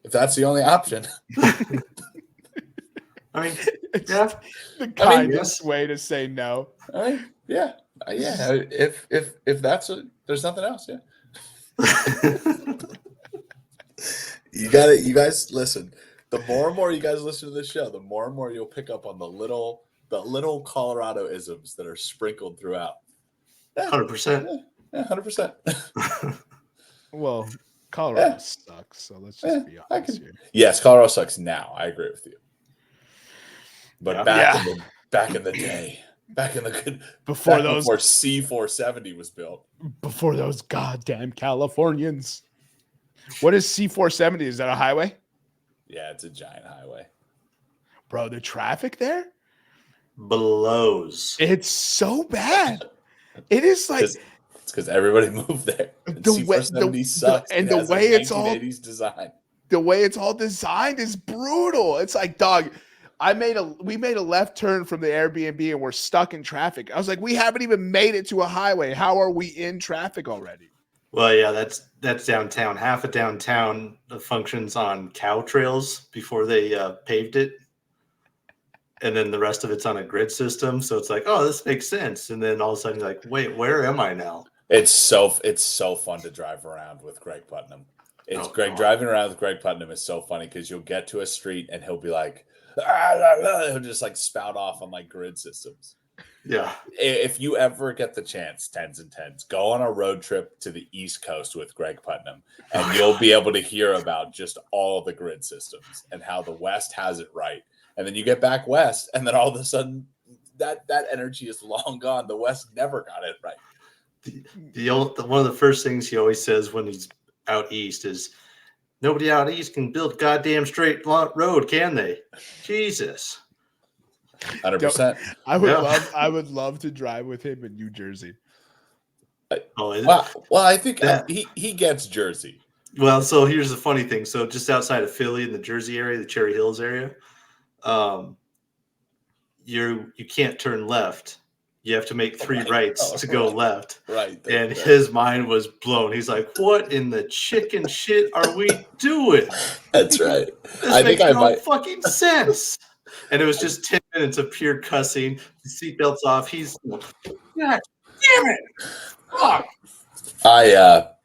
if that's the only option." I mean, it's the kindest way to say no. Yeah. If that's there's nothing else. Yeah. You got it. You guys listen. The more and more you guys listen to this show, the more and more you'll pick up on the little Colorado isms that are sprinkled throughout. 100%. Yeah, 100%. Well, Colorado sucks, so let's just be honest here. Yes, Colorado sucks now. I agree with you. But back in the day, back in the good before C470 was built, before those goddamn Californians. What is C470? Is that a highway? Yeah, it's a giant highway. Bro, the traffic there blows. It's so bad. It is like it's because everybody moved there. And C470 sucks. And the way it's all 1980s design. The way it's all designed is brutal. It's like, dog, we made a left turn from the Airbnb and we're stuck in traffic. I was like, we haven't even made it to a highway. How are we in traffic already? Well, yeah, that's downtown. Half of downtown functions on cow trails before they paved it. And then the rest of it's on a grid system. So it's like, oh, this makes sense. And then all of a sudden you're like, wait, where am I now? It's so fun to drive around with Greg Putnam. Driving around with Greg Putnam is so funny because you'll get to a street and he'll be like, he'll just like spout off on like grid systems. Yeah. If you ever get the chance, 10s and 10s, go on a road trip to the East Coast with Greg Putnam, and you'll be able to hear about just all the grid systems and how the West has it right. And then you get back West, and then all of a sudden that energy is long gone. The West never got it right. One of the first things he always says when he's out East is, nobody out East can build goddamn straight road, can they? Jesus. 100%. I would love to drive with him in New Jersey. Well, I think he gets Jersey. Well, so here's the funny thing. So just outside of Philly in the Jersey area, the Cherry Hills area, you can't turn left. You have to make 3 rights to go left. Right. And his mind was blown. He's like, what in the chicken shit are we doing? That's right. This makes no fucking sense. And it was just 10 minutes of pure cussing, seatbelts off. He's, God damn it. Fuck.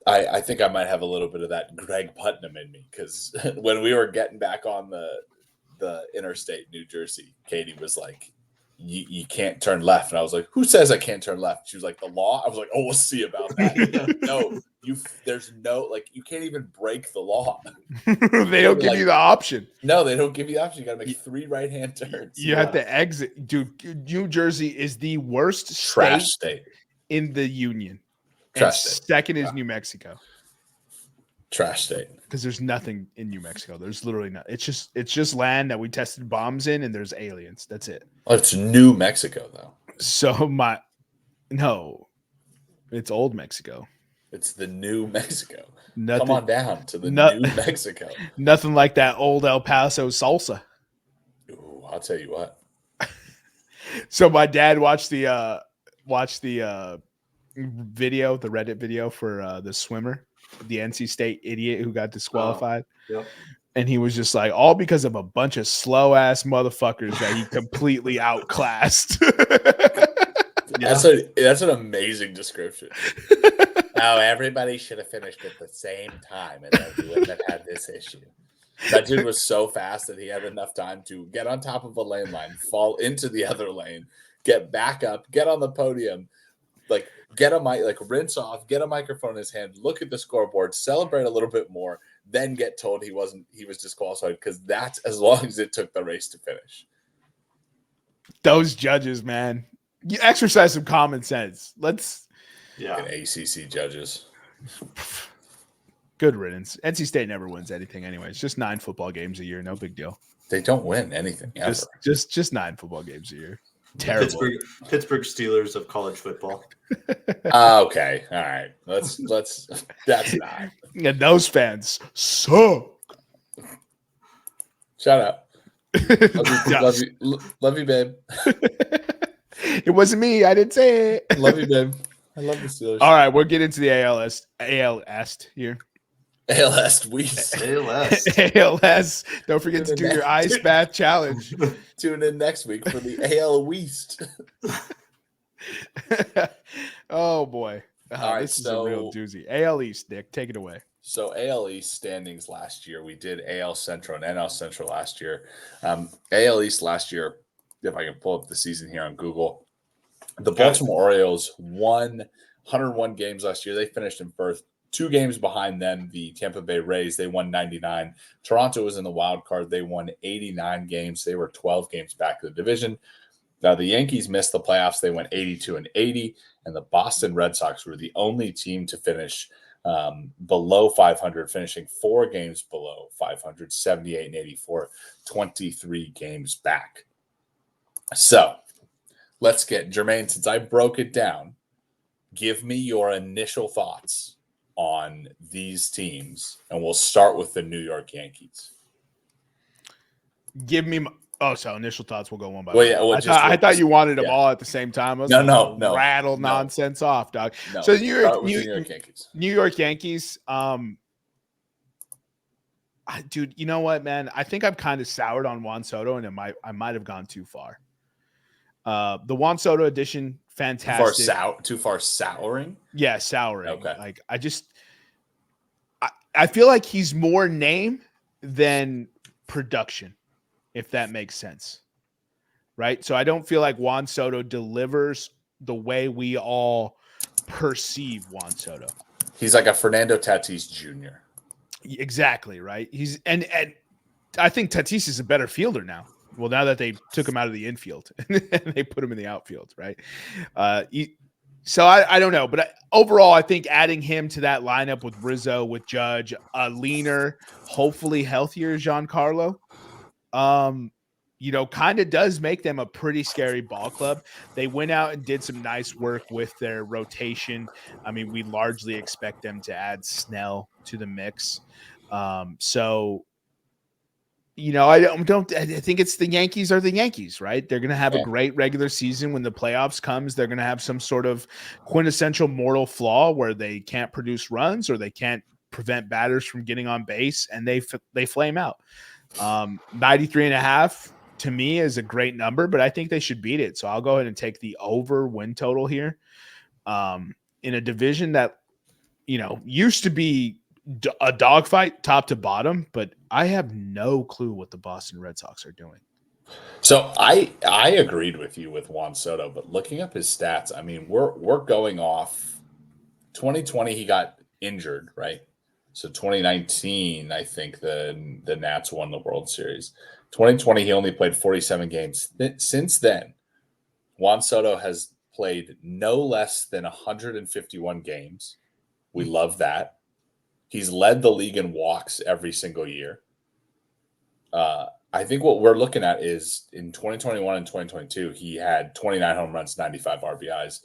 I think I might have a little bit of that Greg Putnam in me, because when we were getting back on the interstate, New Jersey, Katie was like, you can't turn left. And I was like, who says I can't turn left? She was like, the law? I was like, oh, we'll see about that. No, there's no, like, you can't even break the law. They don't give you the option. No, they don't give you the option. You got to make 3 right-hand turns. You have to exit. Dude, New Jersey is the worst Trash state in the union. Trash state. Second is New Mexico. Trash state. Because there's nothing in New Mexico. There's literally not. It's just land that we tested bombs in, and there's aliens. That's it. Oh, it's New Mexico, though. So no, it's old Mexico. It's the New Mexico. Nothing, come on down to the New Mexico. Nothing like that old El Paso salsa. Ooh, I'll tell you what. So my dad watched the video, the Reddit video for the swimmer, the NC State idiot who got disqualified. Yep. And he was just like, all because of a bunch of slow ass motherfuckers that he completely outclassed. Yeah. That's an amazing description. No, everybody should have finished at the same time, and then we wouldn't have had this issue. That dude was so fast that he had enough time to get on top of a lane line, fall into the other lane, get back up, get on the podium, like get a mic, like rinse off, get a microphone in his hand, look at the scoreboard, celebrate a little bit more, then get told he was disqualified, because that's as long as it took the race to finish. Those judges, man, you exercise some common sense. ACC judges. Good riddance. NC State never wins anything anyway. It's just 9 football games a year. No big deal. They don't win anything ever. Just 9 football games a year. Terrible. Pittsburgh Steelers of college football. Okay. All right. Let's that's not. And those fans suck. Shut up. Love you, babe. It wasn't me. I didn't say it. Love you, babe. I love the Steelers. All right, we'll get into the ALS here. ALS West. ALS. Don't forget to do your ice bath challenge. Tune in next week for the AL West. Oh boy. All right, this is a real doozy. AL East, Nick, take it away. So AL East standings last year, we did AL Central and NL Central last year. AL East last year, if I can pull up the season here on Google, the Baltimore Orioles won 101 games last year. They finished in first. 2 games behind them, the Tampa Bay Rays, they won 99. Toronto was in the wild card. They won 89 games. They were 12 games back of the division. Now, the Yankees missed the playoffs. They went 82-80, and the Boston Red Sox were the only team to finish below 500, finishing 4 games below 500, 78-84, 23 games back. So let's get, Jermaine, since I broke it down, give me your initial thoughts on these teams, and we'll start with the New York Yankees. Give me so initial thoughts will go one by one. Yeah, I thought you wanted them all at the same time. No. Rattle nonsense off, dog. No. So New York Yankees. New York Yankees. Dude, you know what, man? I think I've kind of soured on Juan Soto, and I might have gone too far. The Juan Soto edition, fantastic. Too far souring? Yeah, souring. Okay. Like I feel like he's more name than production, if that makes sense. Right? So I don't feel like Juan Soto delivers the way we all perceive Juan Soto. He's like a Fernando Tatis Jr. Exactly, right? He's and I think Tatis is a better fielder now. Well, now that they took him out of the infield and they put him in the outfield, right? So I don't know, but overall, I think adding him to that lineup with Rizzo, with Judge, a leaner, hopefully healthier Giancarlo, kind of does make them a pretty scary ball club. They went out and did some nice work with their rotation. I mean, we largely expect them to add Snell to the mix. I think it's the Yankees are the Yankees, right? They're going to have a great regular season. When the playoffs comes, they're going to have some sort of quintessential mortal flaw where they can't produce runs or they can't prevent batters from getting on base, and they flame out. 93.5 to me is a great number, but I think they should beat it. So I'll go ahead and take the over win total here. In a division that, used to be a dogfight top to bottom, but I have no clue what the Boston Red Sox are doing. So I agreed with you with Juan Soto, but looking up his stats, I mean, we're going off 2020. He got injured, right? So 2019, I think the Nats won the World Series. 2020, he only played 47 games. Since then, Juan Soto has played no less than 151 games. We love that. He's led the league in walks every single year. I think what we're looking at is in 2021 and 2022, he had 29 home runs, 95 RBIs,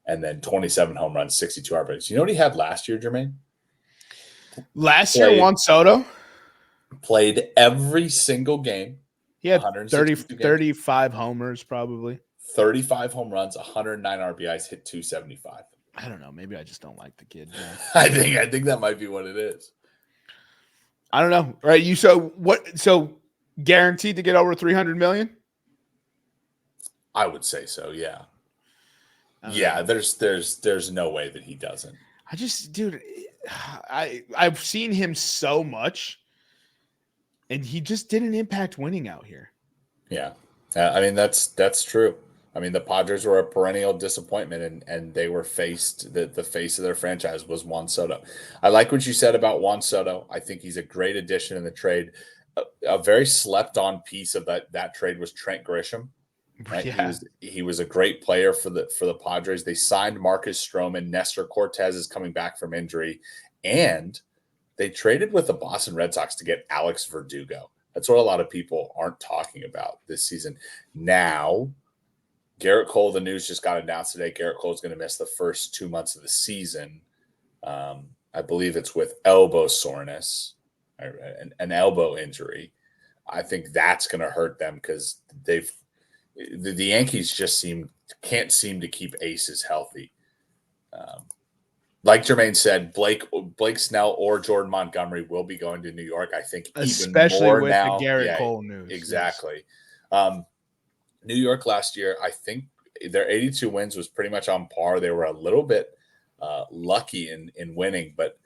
and then 27 home runs, 62 RBIs. You know what he had last year, Jermaine? Last year, Juan Soto played every single game. He had 35 homers, probably. 35 home runs, 109 RBIs, hit 275. I don't know. Maybe I just don't like the kid. I think that might be what it is. I don't know. Right? So guaranteed to get over 300 million? I would say so. Yeah. Yeah. There's no way that he doesn't. I've seen him so much, and he just didn't impact winning out here. Yeah. I mean, that's true. I mean, the Padres were a perennial disappointment, and they were the face of their franchise was Juan Soto. I like what you said about Juan Soto. I think he's a great addition in the trade. A very slept-on piece of that trade was Trent Grisham. Right? Yeah. He was a great player for the Padres. They signed Marcus Stroman. Nestor Cortez is coming back from injury, and they traded with the Boston Red Sox to get Alex Verdugo. That's what a lot of people aren't talking about this season. Now, Garrett Cole, the news just got announced today. Garrett Cole is going to miss the first 2 months of the season. I believe it's with elbow soreness, an elbow injury. I think that's going to hurt them because the Yankees just can't seem to keep aces healthy. Like Jermaine said, Blake Snell or Jordan Montgomery will be going to New York. I think especially even more with now. The Garrett Cole news. Exactly. Yes. New York last year, I think their 82 wins was pretty much on par. They were a little bit lucky in winning, but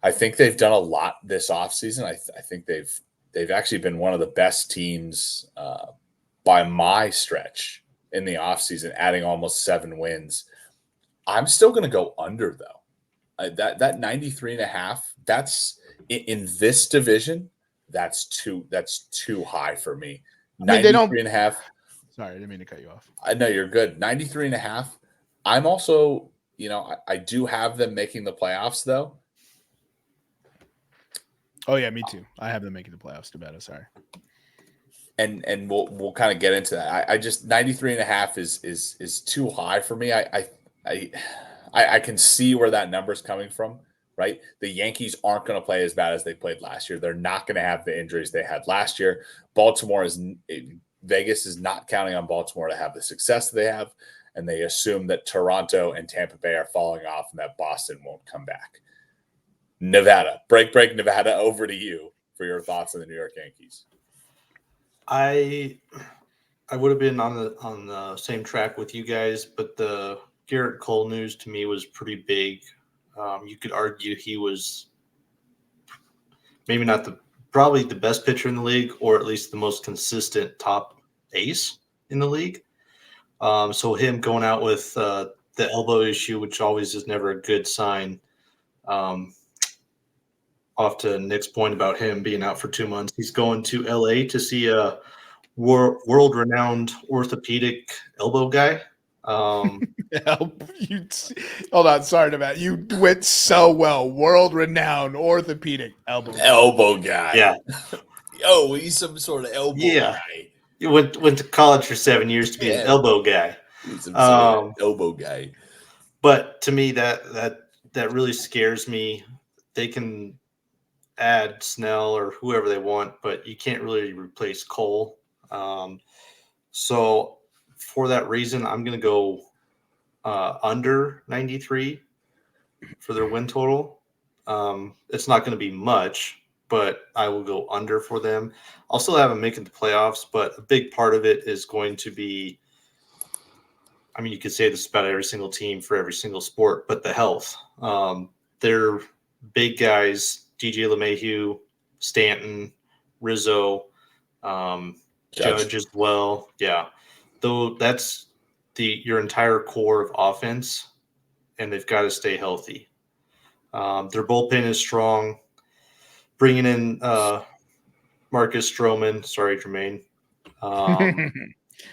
I think they've done a lot this offseason. I think they've actually been one of the best teams by my stretch in the offseason, adding almost 7 wins. I'm still going to go under, though. That 93.5, that's in this division, that's too high for me. 93.5. Sorry, I didn't mean to cut you off. I know you're good. 93.5. I'm also, I do have them making the playoffs, though. Oh, yeah, me too. I have them making the playoffs, Nevada. Sorry. And we'll kind of get into that. I just 93.5 is too high for me. I can see where that number's coming from, right? The Yankees aren't going to play as bad as they played last year. They're not going to have the injuries they had last year. Vegas is not counting on Baltimore to have the success they have, and they assume that Toronto and Tampa Bay are falling off and that Boston won't come back. Nevada, break Nevada, over to you for your thoughts on the New York Yankees. I would have been on the same track with you guys, but the Garrett Cole news to me was pretty big. You could argue he was maybe not probably the best pitcher in the league, or at least the most consistent top ace in the league. So him going out with the elbow issue, which always is never a good sign. Off to Nick's point about him being out for 2 months, he's going to LA to see a world-renowned orthopedic elbow guy. Hold on, sorry about you went so well. World-renowned orthopedic elbow guy. Yeah. Oh, he's some sort of elbow guy. He went to college for 7 years to be an elbow guy. He's some sort of elbow guy. But to me, that really scares me. They can add Snell or whoever they want, but you can't really replace Cole. So for that reason, I'm going to go under 93 for their win total. It's not going to be much, but I will go under for them. I'll still have them making the playoffs, but a big part of it is going to be, I mean, you could say this about every single team for every single sport, but the health. They're big guys, DJ LeMahieu, Stanton, Rizzo, Judge as well. Yeah. Though that's your entire core of offense, and they've got to stay healthy. Their bullpen is strong. Bringing in Marcus Stroman, sorry, Jermaine.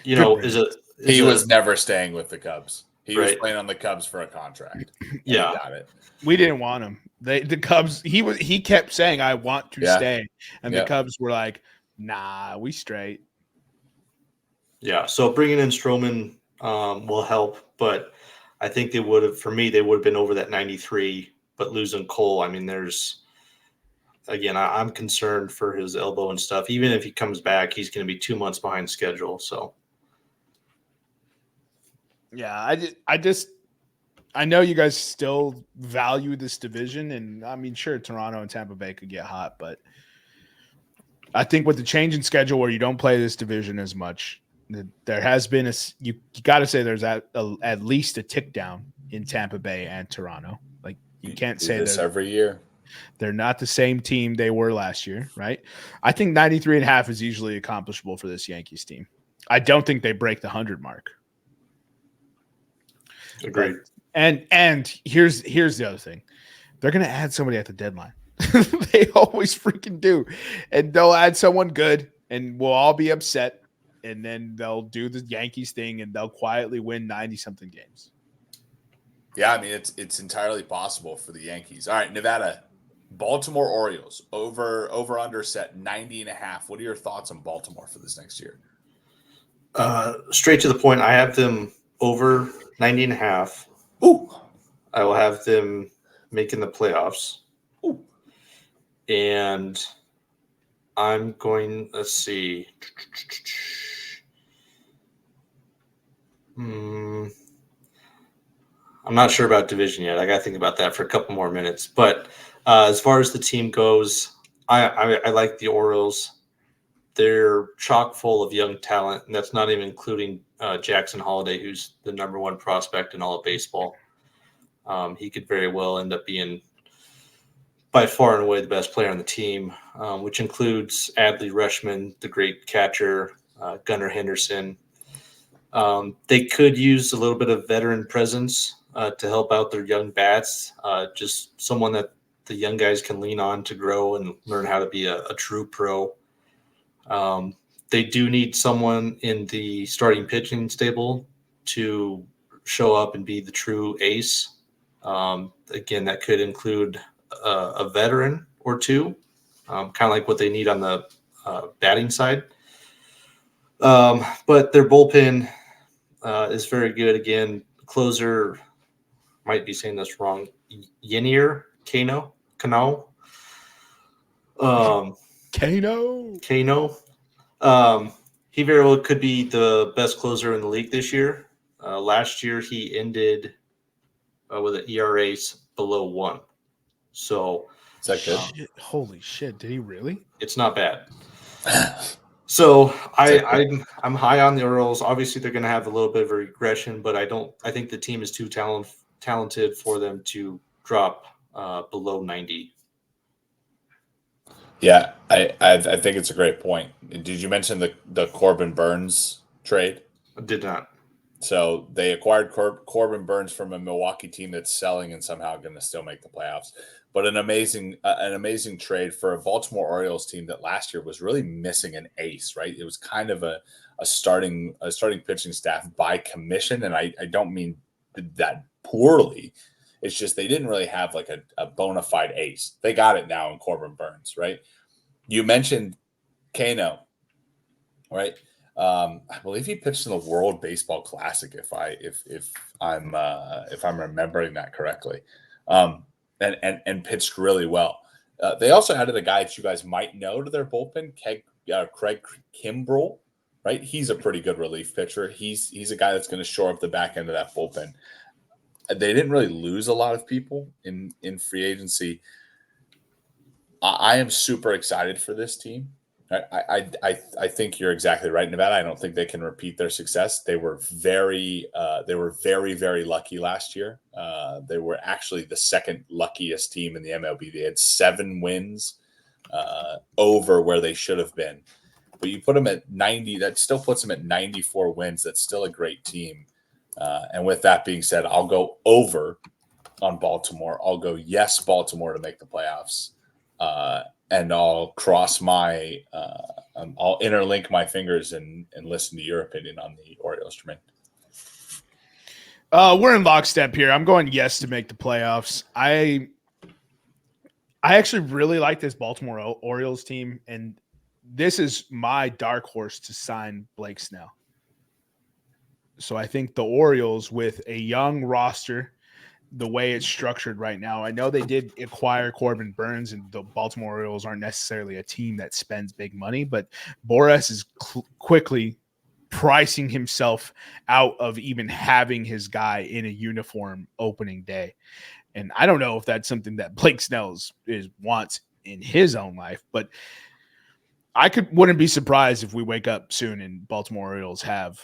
He was never staying with the Cubs. He was Right. playing on the Cubs for a contract. Yeah. He got it. We didn't want him. The Cubs. He kept saying, "I want to stay," and the Cubs were like, "Nah, we straight." Yeah. So bringing in Stroman will help, but I think they would have. For me, they would have been over that 93. But losing Cole, I mean, I'm concerned for his elbow and stuff. Even if he comes back, he's going to be 2 months behind schedule. So. Yeah, I know you guys still value this division, and I mean, sure, Toronto and Tampa Bay could get hot, but I think with the change in schedule where you don't play this division as much, there has been you got to say there's at least a tick down in Tampa Bay and Toronto. Like you can't say this every year. They're not the same team they were last year, right? I think 93.5 is easily accomplishable for this Yankees team. I don't think they break the 100 mark. Agreed. And here's the other thing. They're going to add somebody at the deadline. They always freaking do. And they'll add someone good, and we'll all be upset. And then they'll do the Yankees thing, and they'll quietly win 90-something games. Yeah, I mean, it's entirely possible for the Yankees. All right, Nevada, Baltimore Orioles, over under set 90.5. What are your thoughts on Baltimore for this next year? Straight to the point, I have them over 90.5. Ooh. I will have them making the playoffs. Ooh. And I'm going, let's see. I'm not sure about division yet. I got to think about that for a couple more minutes. But as far as the team goes, I like the Orioles. They're chock full of young talent, and that's not even including Jackson Holliday, who's the number one prospect in all of baseball. He could very well end up being by far and away the best player on the team, which includes Adley Rutschman, the great catcher, Gunnar Henderson. They could use a little bit of veteran presence to help out their young bats, just someone that the young guys can lean on to grow and learn how to be a true pro. They do need someone in the starting pitching stable to show up and be the true ace. Again, that could include a veteran or two, kind of like what they need on the batting side. But their bullpen is very good. Again, closer, might be saying this wrong, Yenier Kano. Kano. He very well could be the best closer in the league this year. Last year, he ended with an ERA below 1. So, is that good? Holy shit! Did he really? It's not bad. So I'm high on the Orioles. Obviously, they're going to have a little bit of a regression, but I think the team is too talented for them to drop below 90. Yeah, I think it's a great point. Did you mention the Corbin Burns trade? I did not. So they acquired Corbin Burns from a Milwaukee team that's selling and somehow going to still make the playoffs. But an amazing trade for a Baltimore Orioles team that last year was really missing an ace, right? It was kind of a starting pitching staff by commission, and I don't mean that poorly. It's just they didn't really have like a bona fide ace. They got it now in Corbin Burns, right? You mentioned Kano, right? I believe he pitched in the World Baseball Classic, if I'm remembering that correctly, and pitched really well. They also added a guy that you guys might know to their bullpen, Craig Kimbrell, right? He's a pretty good relief pitcher. He's a guy that's going to shore up the back end of that bullpen. They didn't really lose a lot of people in free agency. I am super excited for this team. I think you're exactly right, Nevada. I don't think they can repeat their success. They were very, very lucky last year. They were actually the second luckiest team in the MLB. They had 7 wins over where they should have been. But you put them at 90, that still puts them at 94 wins. That's still a great team. And with that being said, I'll go over on Baltimore. I'll go yes, Baltimore to make the playoffs. And I'll cross my, I'll interlink my fingers and listen to your opinion on the Orioles, Jermaine. We're in lockstep here. I'm going yes to make the playoffs. I actually really like this Baltimore Orioles team, and this is my dark horse to sign Blake Snell. So I think the Orioles, with a young roster, the way it's structured right now, I know they did acquire Corbin Burns, and the Baltimore Orioles aren't necessarily a team that spends big money, but Boras is quickly pricing himself out of even having his guy in a uniform opening day. And I don't know if that's something that Blake Snell wants in his own life, but I wouldn't be surprised if we wake up soon and Baltimore Orioles have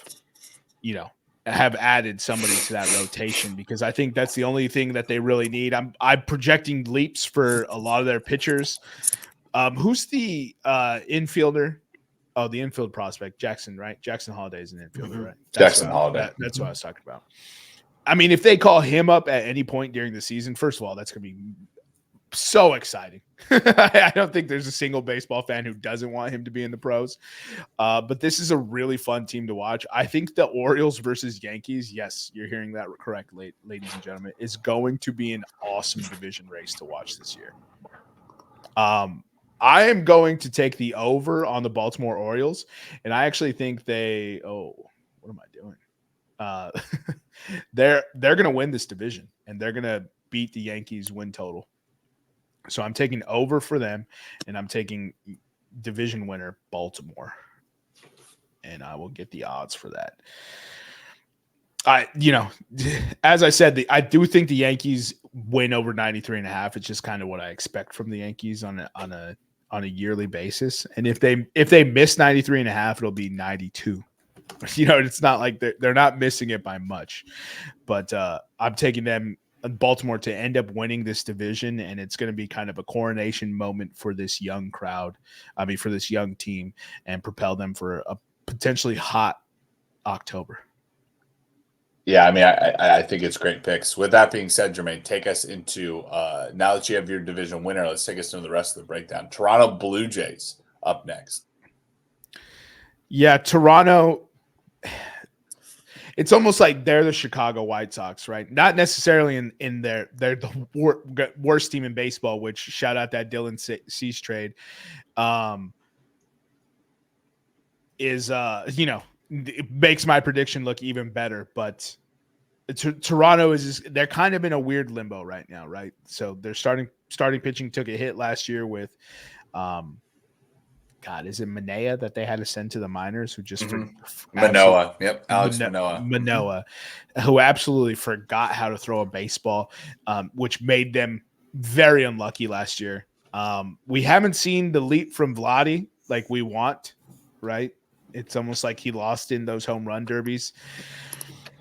added somebody to that rotation, because I think that's the only thing that they really need. I'm projecting leaps for a lot of their pitchers. Who's the infielder? Oh, the infield prospect, Jackson, right? Jackson Holiday is an infielder, right? Jackson Holiday. That's what I was talking about. I mean, if they call him up at any point during the season, first of all, that's going to be so exciting. I don't think there's a single baseball fan who doesn't want him to be in the pros. But this is a really fun team to watch. I think the Orioles versus Yankees, yes, you're hearing that correctly, ladies and gentlemen, is going to be an awesome division race to watch this year. I am going to take the over on the Baltimore Orioles, and I actually think what am I doing? They're going to win this division, and they're going to beat the Yankees win total. So I'm taking over for them, and I'm taking division winner Baltimore, and I will get the odds for that. As I said, I do think the Yankees win over 93.5. It's just kind of what I expect from the Yankees on a yearly basis. And if they miss 93.5, it'll be 92. It's not like they're not missing it by much, but I'm taking them, Baltimore, to end up winning this division, and it's going to be kind of a coronation moment for this young crowd. For this young team, and propel them for a potentially hot October. Yeah, I think it's great picks. With that being said, Jermaine, take us into now that you have your division winner, let's take us into the rest of the breakdown. Toronto Blue Jays up next. Yeah, Toronto. It's almost like they're the Chicago White Sox, right? Not necessarily in they're the worst team in baseball, which shout out that Dylan Cease trade. It makes my prediction look even better, but Toronto they're kind of in a weird limbo right now, right? So their starting pitching took a hit last year with is it Manaea that they had to send to the minors, who just Manoah. Yep, Alex Manoah. Manoah, who absolutely forgot how to throw a baseball, which made them very unlucky last year. We haven't seen the leap from Vladdy like we want, right? It's almost like he lost in those home run derbies.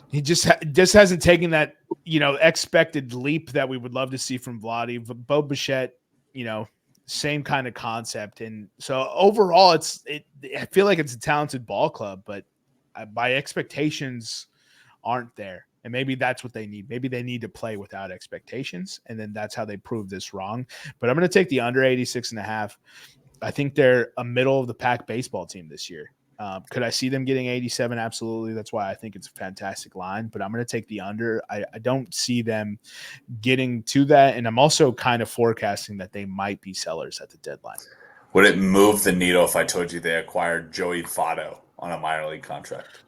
He just hasn't taken that, expected leap that we would love to see from Vladdy. Bo Bichette, same kind of concept. And so overall, I feel like it's a talented ball club, but my expectations aren't there. And maybe that's what they need. Maybe they need to play without expectations, and then that's how they prove this wrong. But I'm going to take the under 86.5. I think they're a middle of the pack baseball team this year. Could I see them getting 87? Absolutely. That's why I think it's a fantastic line, but I'm going to take the under. I don't see them getting to that. And I'm also kind of forecasting that they might be sellers at the deadline. Would it move the needle if I told you they acquired Joey Votto on a minor league contract?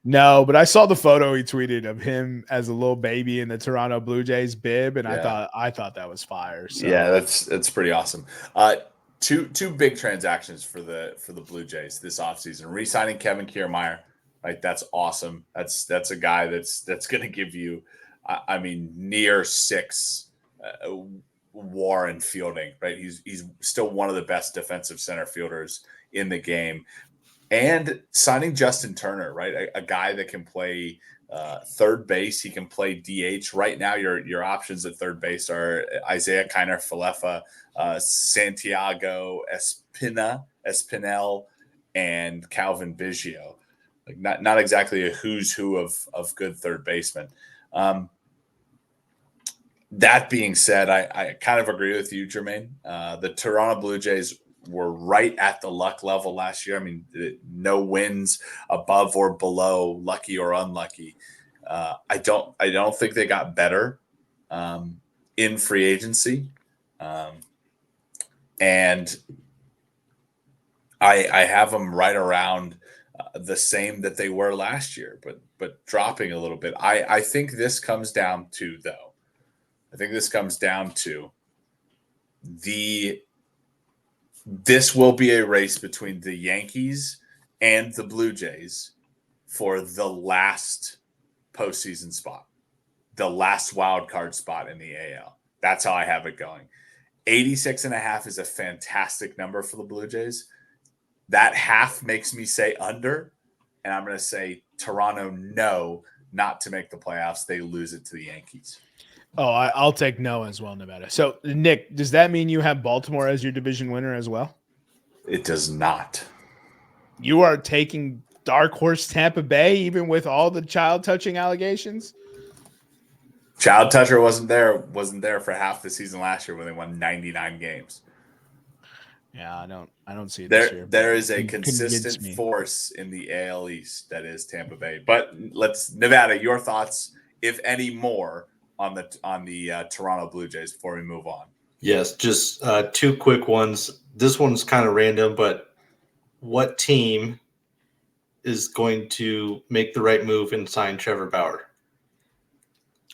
No, but I saw the photo he tweeted of him as a little baby in the Toronto Blue Jays bib, and yeah. I thought that was fire. So. Yeah, that's pretty awesome. Two big transactions for the Blue Jays this offseason. Re-signing Kevin Kiermaier, right? That's awesome. That's a guy that's going to give you, near 6 war in fielding, right? He's still one of the best defensive center fielders in the game. And signing Justin Turner, right? A guy that can play third base. He can play DH. Right now, your options at third base are Isaiah Kiner Falefa, Santiago Espinel, and Calvin Biggio. Like not exactly a who's who of good third basemen. That being said, I kind of agree with you, Jermaine. The Toronto Blue Jays were right at the luck level last year. I mean, no wins above or below lucky or unlucky. I don't think they got better in free agency, and I have them right around the same that they were last year, but dropping a little bit. I think this comes down to this will be a race between the Yankees and the Blue Jays for the last postseason spot, the last wild card spot in the AL. That's how I have it going. 86.5 is a fantastic number for the Blue Jays. That half makes me say under, and I'm going to say Toronto no, not to make the playoffs. They lose it to the Yankees. Oh, I'll take no as well, Nevada. So, Nick, does that mean you have Baltimore as your division winner as well? It does not. You are taking dark horse Tampa Bay, even with all the child touching allegations? Child toucher wasn't there for half the season last year when they won 99 games. Yeah, I don't see it there. this year. There is a consistent force in the AL East that is Tampa Bay. But Nevada, your thoughts, if any more, on the Toronto Blue Jays before we move on. Yes, just two quick ones. This one's kind of random, but what team is going to make the right move and sign Trevor Bauer?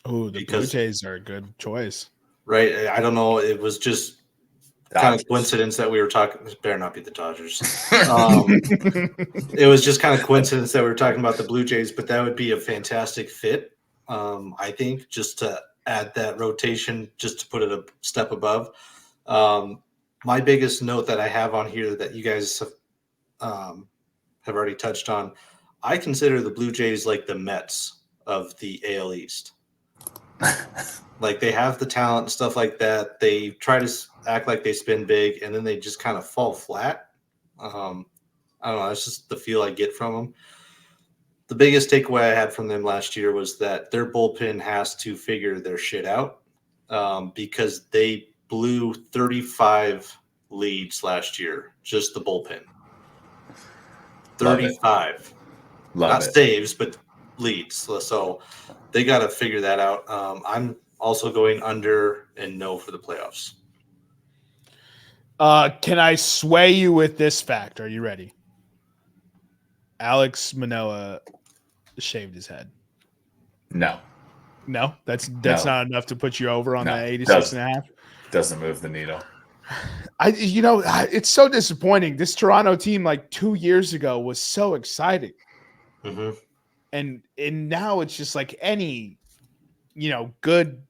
Oh, the Blue Jays are a good choice. Right. I don't know. It was just kind of coincidence that we were talking. This better not be the Dodgers. It was just kind of coincidence that we were talking about the Blue Jays, but that would be a fantastic fit. I think just to add that rotation, just to put it a step above. My biggest note that I have on here that you guys have already touched on, I consider the Blue Jays like the Mets of the AL East. Like they have the talent and stuff like that. They try to act like they spin big, and then they just kind of fall flat. I don't know. That's just the feel I get from them. The biggest takeaway I had from them last year was that their bullpen has to figure their shit out because they blew 35 leads last year, just the bullpen. 35. Not saves, but leads. So they got to figure that out. I'm also going under and no for the playoffs. Can I sway you with this fact? Are you ready? Alex Manoah shaved his head. No, that's not enough to put you over on that 86.5. Doesn't move the needle. It's so disappointing. This Toronto team, like 2 years ago, was so exciting, and now it's just like any, good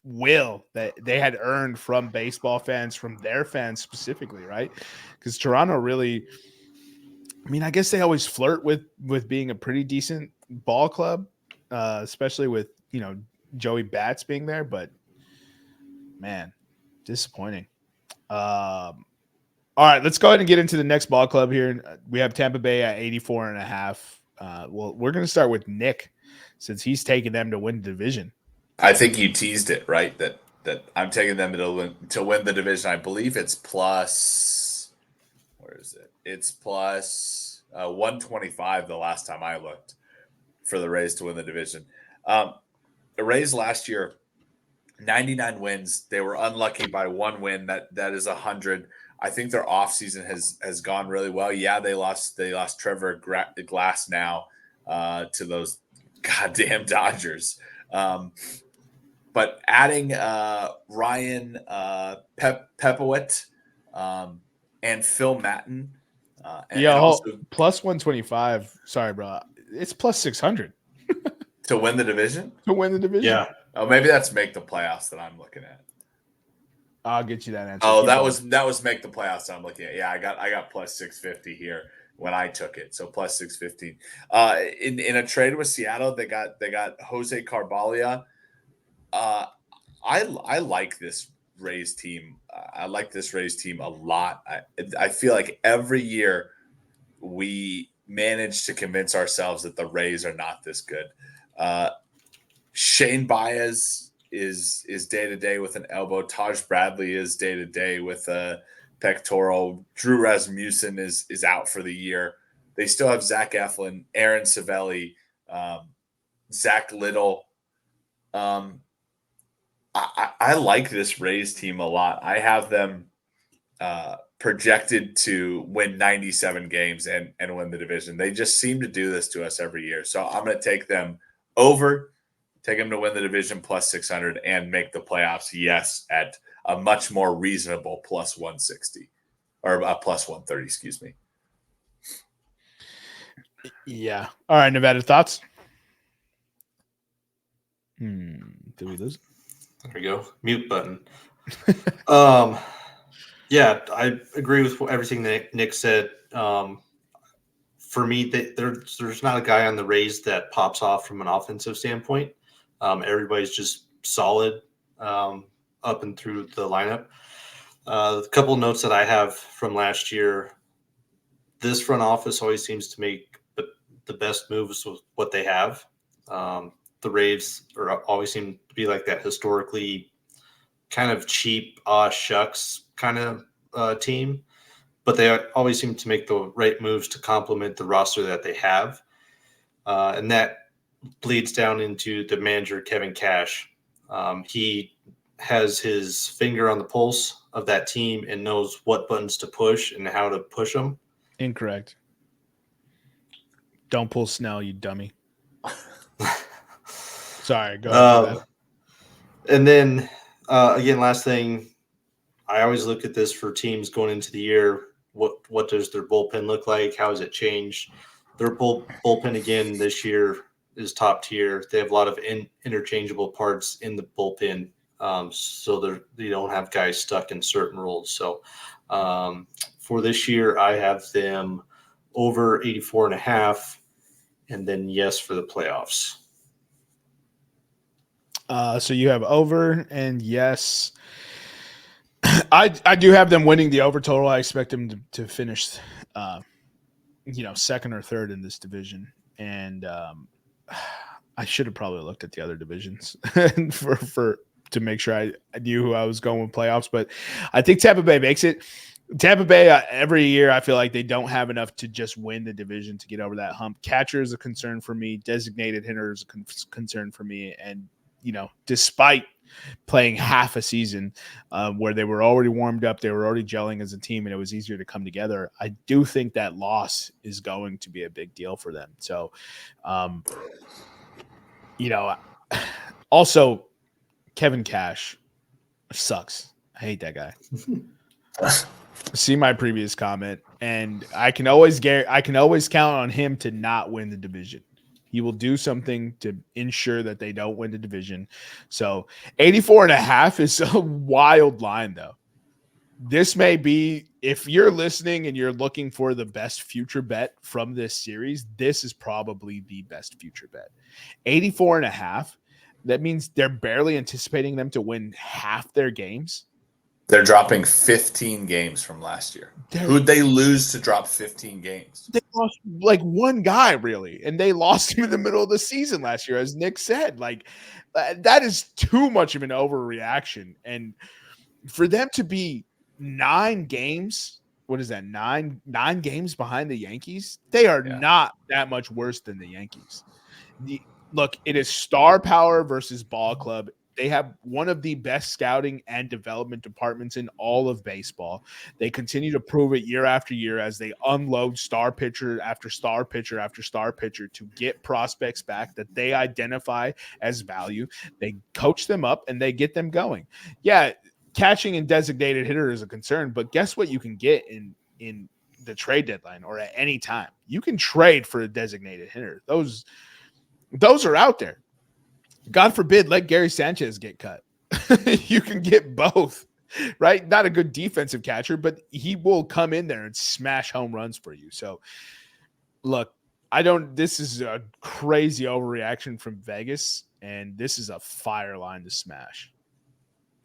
will that they had earned from baseball fans, from their fans specifically, right? Because Toronto really. I mean, I guess they always flirt with being a pretty decent ball club, especially with, Joey Bats being there. But, man, disappointing. All right, let's go ahead and get into the next ball club here. We have Tampa Bay at 84.5. Well, we're going to start with Nick since he's taking them to win the division. I think you teased it, right? That I'm taking them to win the division. I believe it's plus – where is it? It's plus 125 the last time I looked for the Rays to win the division. The Rays last year, 99 wins. They were unlucky by one win. That is 100. I think their offseason has gone really well. Yeah, they lost Trevor Glass now to those goddamn Dodgers. But adding Ryan Pepowit and Phil Maton. Plus 125. Sorry, bro. It's plus 600 to win the division. Yeah. Oh, maybe that's make the playoffs that I'm looking at. I'll get you that answer. Oh, Keep going. that was make the playoffs. I'm looking at. Yeah, I got plus 650 here when I took it. So plus 615. In a trade with Seattle, they got Jose Carvalho. I like this Rays team. I like this Rays team a lot. I feel like every year we manage to convince ourselves that the Rays are not this good. Shane Baez is day to day with an elbow. Taj Bradley is day to day with a pectoral. Drew Rasmussen is out for the year. They still have Zach Eflin, Aaron Savelli, Zach Little. I like this Rays team a lot. I have them projected to win 97 games and win the division. They just seem to do this to us every year. So I'm going to take them over, take them to win the division plus 600 and make the playoffs, yes, at a much more reasonable plus 160 or a plus 130, excuse me. Yeah. All right, Nevada, thoughts? Did we lose? There we go. Mute button. Yeah, I agree with everything that Nick said. For me, there's not a guy on the Rays that pops off from an offensive standpoint. Everybody's just solid up and through the lineup. A couple notes that I have from last year. This front office always seems to make the best moves with what they have. The Rays always seem to be like that historically kind of cheap, shucks kind of team, but they always seem to make the right moves to complement the roster that they have. And that bleeds down into the manager, Kevin Cash. He has his finger on the pulse of that team and knows what buttons to push and how to push them. Incorrect. Don't pull Snell, you dummy. Sorry, go ahead. And then, again, last thing, I always look at this for teams going into the year. What does their bullpen look like? How has it changed? Their bullpen, again, this year is top tier. They have a lot of interchangeable parts in the bullpen, so they don't have guys stuck in certain roles. So for this year, I have them over 84.5, and then yes for the playoffs. So you have over and yes. I do have them winning the over total. I expect them to finish, second or third in this division. And I should have probably looked at the other divisions to make sure I knew who I was going with playoffs. But I think Tampa Bay makes it. Tampa Bay, every year, I feel like they don't have enough to just win the division to get over that hump. Catcher is a concern for me. Designated hitter is a concern for me. And, despite playing half a season where they were already warmed up, they were already gelling as a team, and it was easier to come together, I do think that loss is going to be a big deal for them. So, also, Kevin Cash sucks. I hate that guy. See my previous comment, and I can always count on him to not win the division. He will do something to ensure that they don't win the division. So 84.5 is a wild line, though. This may be, if you're listening and you're looking for the best future bet from this series, this is probably the best future bet. 84.5. That means they're barely anticipating them to win half their games. They're dropping 15 games from last year. Who'd they lose to drop 15 games? They lost like one guy, really, and they lost him in the middle of the season last year, as Nick said. Like, that is too much of an overreaction. And for them to be 9 games, what is that, 9 games behind the Yankees? They are not that much worse than the Yankees. Look, it is star power versus ball club. They have one of the best scouting and development departments in all of baseball. They continue to prove it year after year as they unload star pitcher after star pitcher after star pitcher to get prospects back that they identify as value. They coach them up and they get them going. Yeah, catching and designated hitter is a concern, but guess what you can get in the trade deadline or at any time? You can trade for a designated hitter. Those are out there. God forbid, let Gary Sanchez get cut. You can get both. right? Not a good defensive catcher, but he will come in there and smash home runs for you. So, look, this is a crazy overreaction from Vegas, and this is a fire line to smash.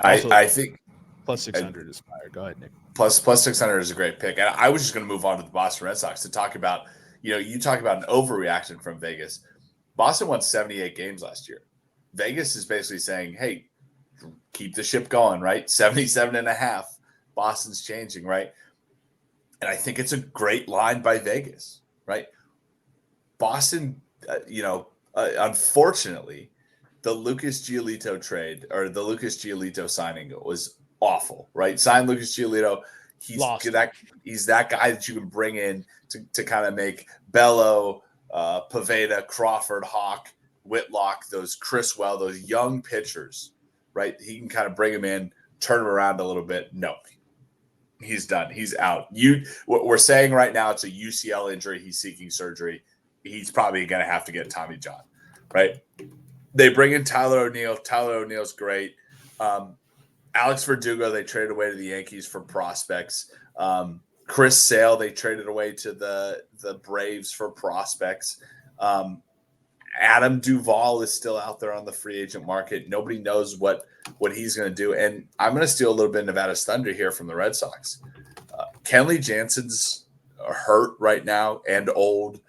Also, I think plus 600 is fire. Go ahead, Nick. Plus 600 is a great pick. And I was just going to move on to the Boston Red Sox to talk about, you talk about an overreaction from Vegas. Boston won 78 games last year. Vegas is basically saying, hey, keep the ship going, right? 77 and a half. Boston's changing, right? And I think it's a great line by Vegas, right? Boston, unfortunately, the Lucas Giolito trade or the Lucas Giolito signing was awful, right? Sign Lucas Giolito. He's that guy that you can bring in to kind of make Bello, Pavetta, Crawford, Hawk, Whitlock, those Criswell, those young pitchers, right? He can kind of bring them in, turn them around a little bit. No, he's done. He's out. We're saying right now it's a UCL injury. He's seeking surgery. He's probably going to have to get Tommy John, right? They bring in Tyler O'Neill. Tyler O'Neill's great. Alex Verdugo, they traded away to the Yankees for prospects. Chris Sale, they traded away to the Braves for prospects. Adam Duvall is still out there on the free agent market. Nobody knows what he's going to do. And I'm going to steal a little bit of Nevada's thunder here from the Red Sox. Kenley Jansen's hurt right now and old.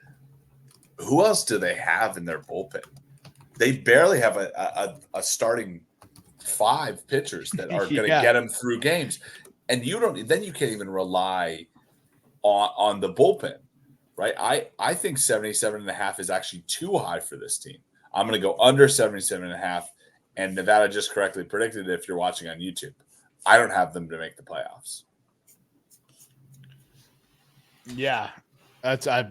Who else do they have in their bullpen? They barely have a starting 5 pitchers that are going to get them through games. And you can't even rely on the bullpen, right? I think 77.5 is actually too high for this team. I'm going to go under 77.5, and Nevada just correctly predicted it if you're watching on YouTube. I don't have them to make the playoffs. Yeah, that's a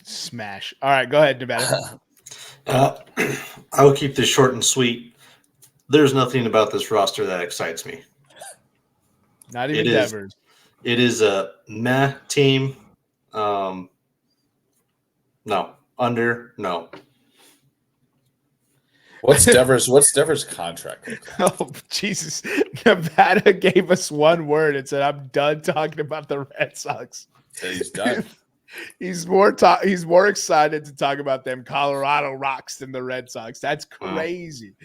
smash. All right, go ahead, Nevada. I will keep this short and sweet. There's nothing about this roster that excites me. Not even Devers. It is a meh team. No. Under, no. What's Devers' contract? Oh, Jesus. Nevada gave us one word and said, I'm done talking about the Red Sox. He's done. He's more excited to talk about them Colorado Rocks than the Red Sox. That's crazy.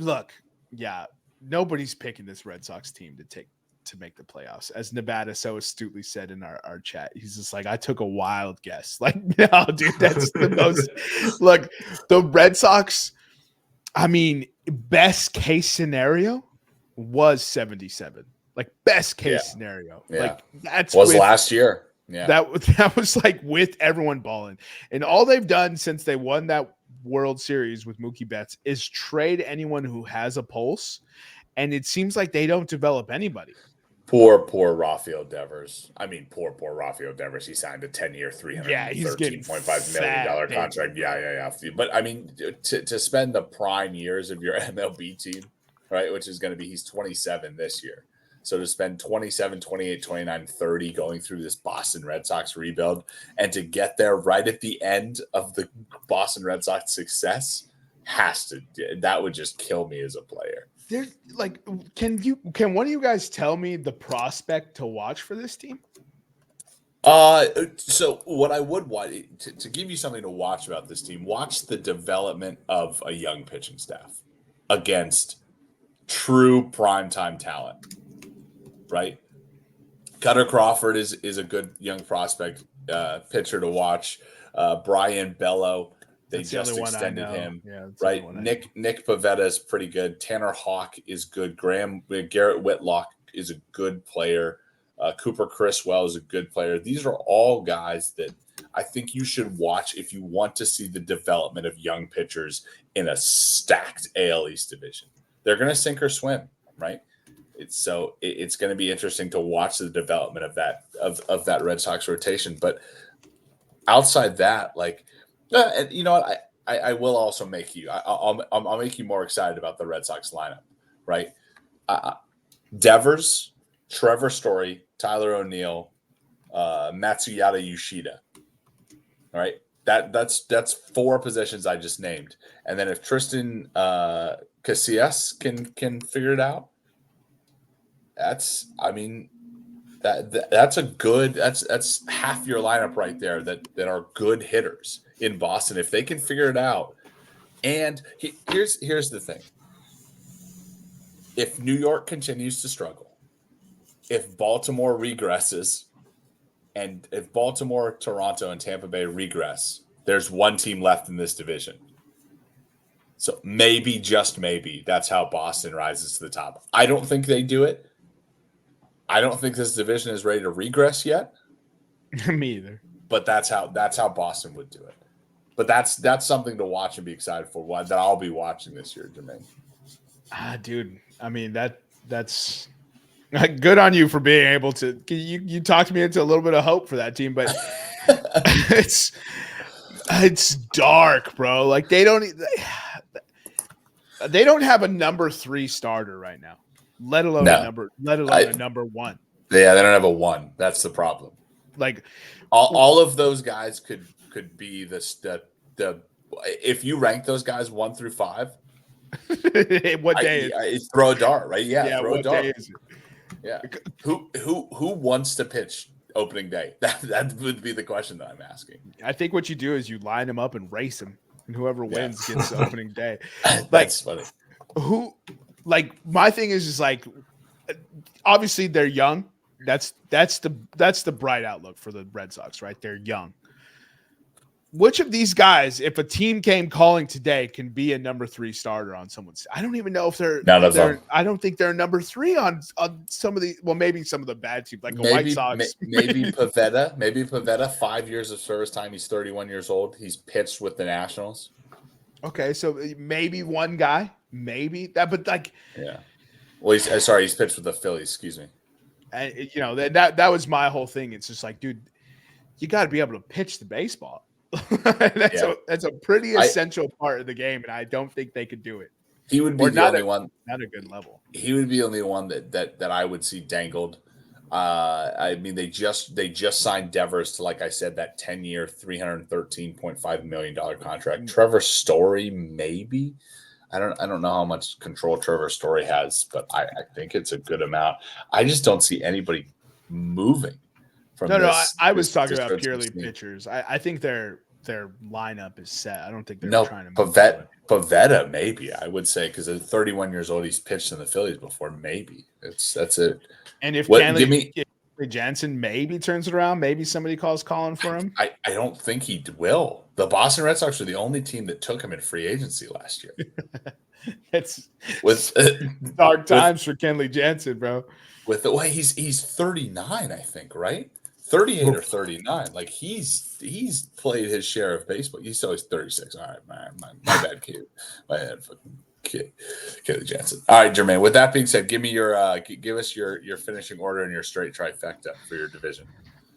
Look, yeah, nobody's picking this Red Sox team to make the playoffs. As Nevada so astutely said in our chat, he's just like, I took a wild guess. Like, no, dude, that's the most. Look, the Red Sox, I mean, best case scenario was 77. Like best case scenario. Yeah. Like that's last year. Yeah. That was like with everyone balling. And all they've done since they won that World Series with Mookie Betts is trade anyone who has a pulse. And it seems like they don't develop anybody. Poor Rafael Devers. I mean, poor Rafael Devers. He signed a 10-year, $313.5 million contract. Yeah. But I mean, to spend the prime years of your MLB team, right, which is going to be, he's 27 this year. So to spend 27, 28, 29, 30 going through this Boston Red Sox rebuild and to get there right at the end of the Boston Red Sox success that would just kill me as a player. There's like, can one of you guys tell me the prospect to watch for this team? So what I would want to give you something to watch about this team, watch the development of a young pitching staff against true primetime talent. Right, Cutter Crawford is a good young prospect pitcher to watch. Brian Bello, they just extended him. Yeah, right, Nick Pavetta is pretty good. Tanner Hawk is good. Garrett Whitlock is a good player. Cooper Criswell is a good player. These are all guys that I think you should watch if you want to see the development of young pitchers in a stacked AL East division. They're going to sink or swim, right? It's going to be interesting to watch the development of that Red Sox rotation. But outside that, like, you know what, I will also make you. I'll make you more excited about the Red Sox lineup, right? Devers, Trevor Story, Tyler O'Neill, Matsuyata Yoshida. All right, That's 4 positions I just named. And then if Tristan Casillas can figure it out, that's half your lineup right there that are good hitters in Boston if they can figure it out. And here's the thing. If New York continues to struggle, if Baltimore regresses, and if Baltimore, Toronto, and Tampa Bay regress, there's one team left in this division. So maybe, just maybe, that's how Boston rises to the top. I don't think they do it. I don't think this division is ready to regress yet. Me either. But that's how Boston would do it. But that's something to watch and be excited for. That I'll be watching this year, Jermaine. Dude, I mean that's good on you for being able to. You talked me into a little bit of hope for that team, but it's dark, bro. Like they don't have a number 3 starter right now, let alone a number 1. Yeah, they don't have a 1. That's the problem. Like all of those guys could be the if you rank those guys 1 through 5. What day? Throw a dart, right? Yeah, throw a dart. Day is it? Yeah. Who wants to pitch opening day? That would be the question that I'm asking. I think what you do is you line them up and race them, and whoever wins gets opening day. That's funny. My thing is just like, obviously they're young. That's the bright outlook for the Red Sox, right? They're young. Which of these guys, if a team came calling today, can be a number 3 starter on someone's? I don't even know if they're. I don't think they're number 3 on some of the. Well, maybe some of the bad teams, like the White Sox. Maybe Pavetta. Maybe Pavetta. 5 years of service time. He's 31 years old. He's pitched with the Nationals. Okay, so maybe one guy, maybe that, but like, yeah. Well, he's pitched with the Phillies. Excuse me. And that was my whole thing. It's just like, dude, you got to be able to pitch the baseball. That's a pretty essential part of the game, and I don't think they could do it. He would be the only one, not a good level. He would be the only one that I would see dangled. I mean, they just signed Devers to, like I said, that 10-year, $313.5 million contract. Mm-hmm. Trevor Story, maybe. I don't know how much control Trevor Story has, but I think it's a good amount. I just don't see anybody moving. I was talking about purely pitchers. I think their lineup is set. I don't think they're trying to move. Pavetta, maybe I would say, because at 31 years old, he's pitched in the Phillies before. Maybe that's it. And if Kenley Jansen maybe turns it around, maybe somebody calling for him. I don't think he will. The Boston Red Sox are the only team that took him in free agency last year. It's dark times for Kenley Jansen, bro. With the way he's 39, I think, right? 38 or 39. Like he's played his share of baseball. He's always 36. All right, my bad, kid. My bad, fucking kid, Kelly Jansen. All right, Jermaine. With that being said, give us your finishing order and your straight trifecta for your division.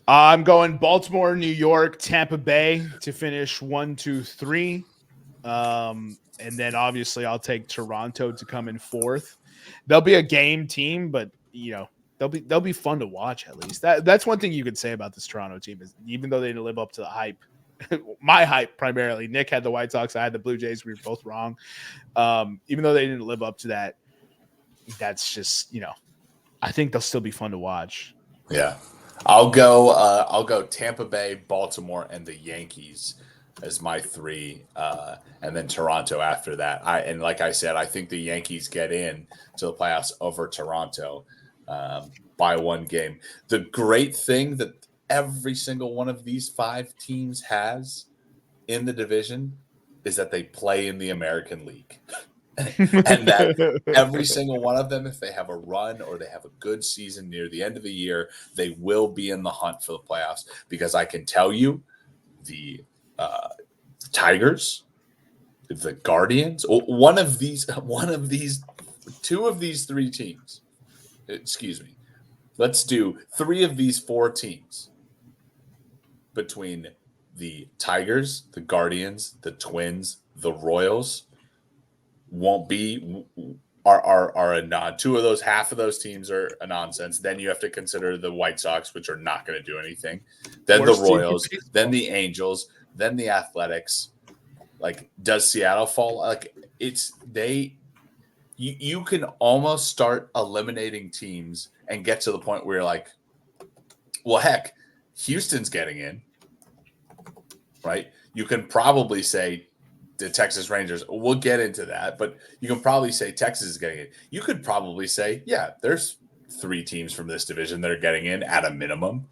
I'm going Baltimore, New York, Tampa Bay to finish 1, 2, 3. And then obviously I'll take Toronto to come in 4th. They'll be a game team, but they'll be fun to watch at least. That's one thing you could say about this Toronto team is even though they didn't live up to the hype, my hype primarily. Nick had the White Sox, I had the Blue Jays. We were both wrong. Even though they didn't live up to that, that's just I think they'll still be fun to watch. Yeah, I'll go Tampa Bay, Baltimore, and the Yankees as my 3, and then Toronto after that. And like I said, I think the Yankees get in to the playoffs over Toronto by 1 game. The great thing that every single one of these 5 teams has in the division is that they play in the American League. And that every single one of them, if they have a run or they have a good season near the end of the year, they will be in the hunt for the playoffs. Because I can tell you, the Tigers, the Guardians, 2 of these 3 teams. Excuse me. Let's do 3 of these 4 teams between the Tigers, the Guardians, the Twins, the Royals. Are a nod. 2 of those, half of those teams are a nonsense. Then you have to consider the White Sox, which are not going to do anything. Then the Royals, then the Angels, then the Athletics. Like, does Seattle fall? Like, you can almost start eliminating teams and get to the point where you're like, well, heck, Houston's getting in, right? You can probably say the Texas Rangers. We'll get into that, but you can probably say Texas is getting in. You could probably say, yeah, there's 3 teams from this division that are getting in at a minimum.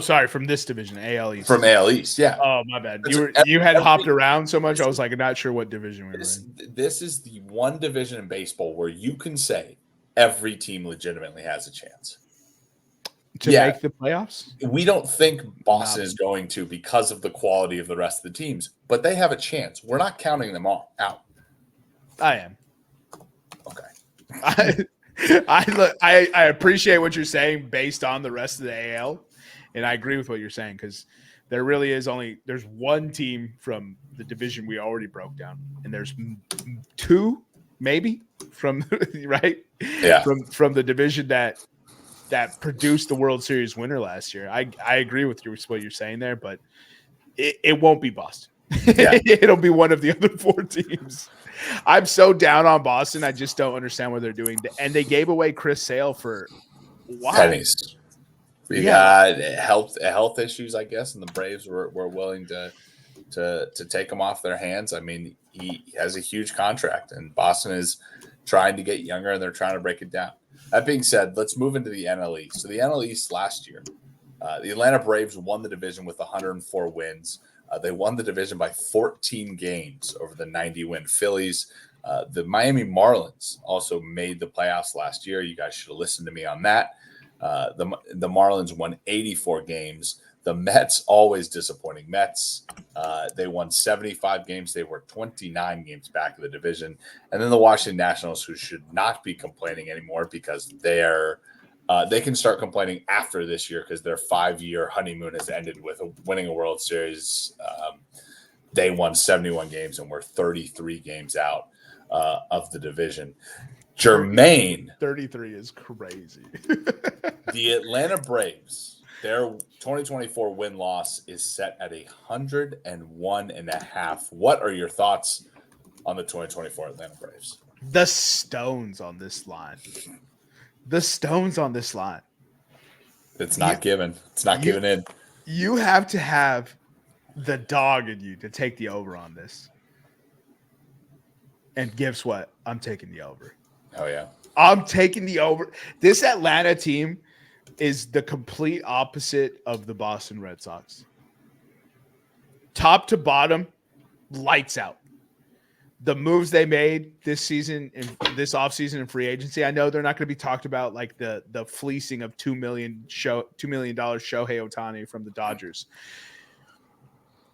Sorry, from this division, AL East. From AL East, yeah. Oh, my bad. You had hopped around so much, I was like, not sure what division we were in. This is the one division in baseball where you can say every team legitimately has a chance to make the playoffs. We don't think Boston is going to because of the quality of the rest of the teams, but they have a chance. We're not counting them all out. I am. Okay. I appreciate what you're saying based on the rest of the AL, and I agree with what you're saying because there really is there's one team from the division we already broke down, and there's 2 maybe from right, yeah, from the division that produced the World Series winner last year. I agree with what you're saying there, but it won't be Boston. Yeah. It'll be one of the other 4 teams. I'm so down on Boston. I just don't understand what they're doing. And they gave away Chris Sale for pennies. We got health issues, I guess, and the Braves were willing to take him off their hands. I mean, he has a huge contract, and Boston is trying to get younger, and they're trying to break it down. That being said, let's move into the NL East. So the NL East last year, the Atlanta Braves won the division with 104 wins. They won the division by 14 games over the 90-win Phillies. The Miami Marlins also made the playoffs last year. You guys should have listened to me on that. The Marlins won 84 games. The Mets, always disappointing Mets. They won 75 games. They were 29 games back of the division. And then the Washington Nationals, who should not be complaining anymore because they can start complaining after this year because their 5-year honeymoon has ended with winning a World Series. They won 71 games and were 33 games out of the division. Jermaine. 33 is crazy. The Atlanta Braves, their 2024 win-loss is set at 101.5. What are your thoughts on the 2024 Atlanta Braves? The stones on this line. It's not given. It's not given in. You have to have the dog in you to take the over on this. And guess what? I'm taking the over. Oh, yeah. I'm taking the over. This Atlanta team is the complete opposite of the Boston Red Sox. Top to bottom, lights out. The moves they made this season, in this offseason in free agency, I know they're not going to be talked about like the fleecing of $2 million Shohei Ohtani from the Dodgers.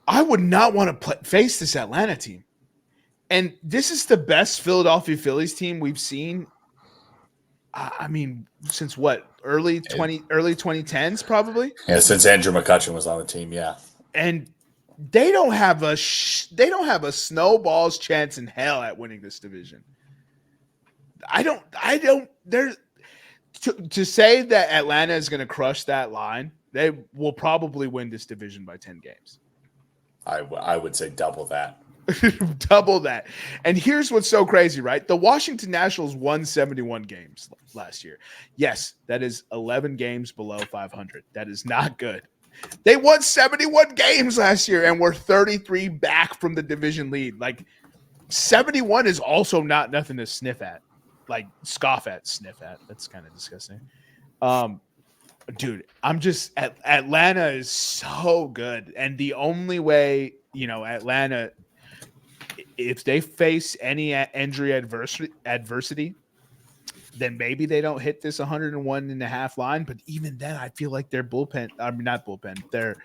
I would not want to face this Atlanta team. And this is the best Philadelphia Phillies team we've seen. I mean, since what? Early 2010s, probably. Yeah, since Andrew McCutchen was on the team, yeah. And they don't have a snowball's chance in hell at winning this division. There's to say that Atlanta is going to crush that line. They will probably win this division by 10 games. I would say double that. Double that. And here's what's so crazy, right? The Washington Nationals won 71 games last year. Yes, that is 11 games below 500. That is not good. They won 71 games last year and were 33 back from the division lead. Like 71 is also not nothing to sniff at. Like sniff at. That's kind of disgusting. Dude, Atlanta is so good. And the only way, Atlanta, if they face any injury adversity, then maybe they don't hit this 101.5 line. But even then, I feel like their bullpen, not bullpen, their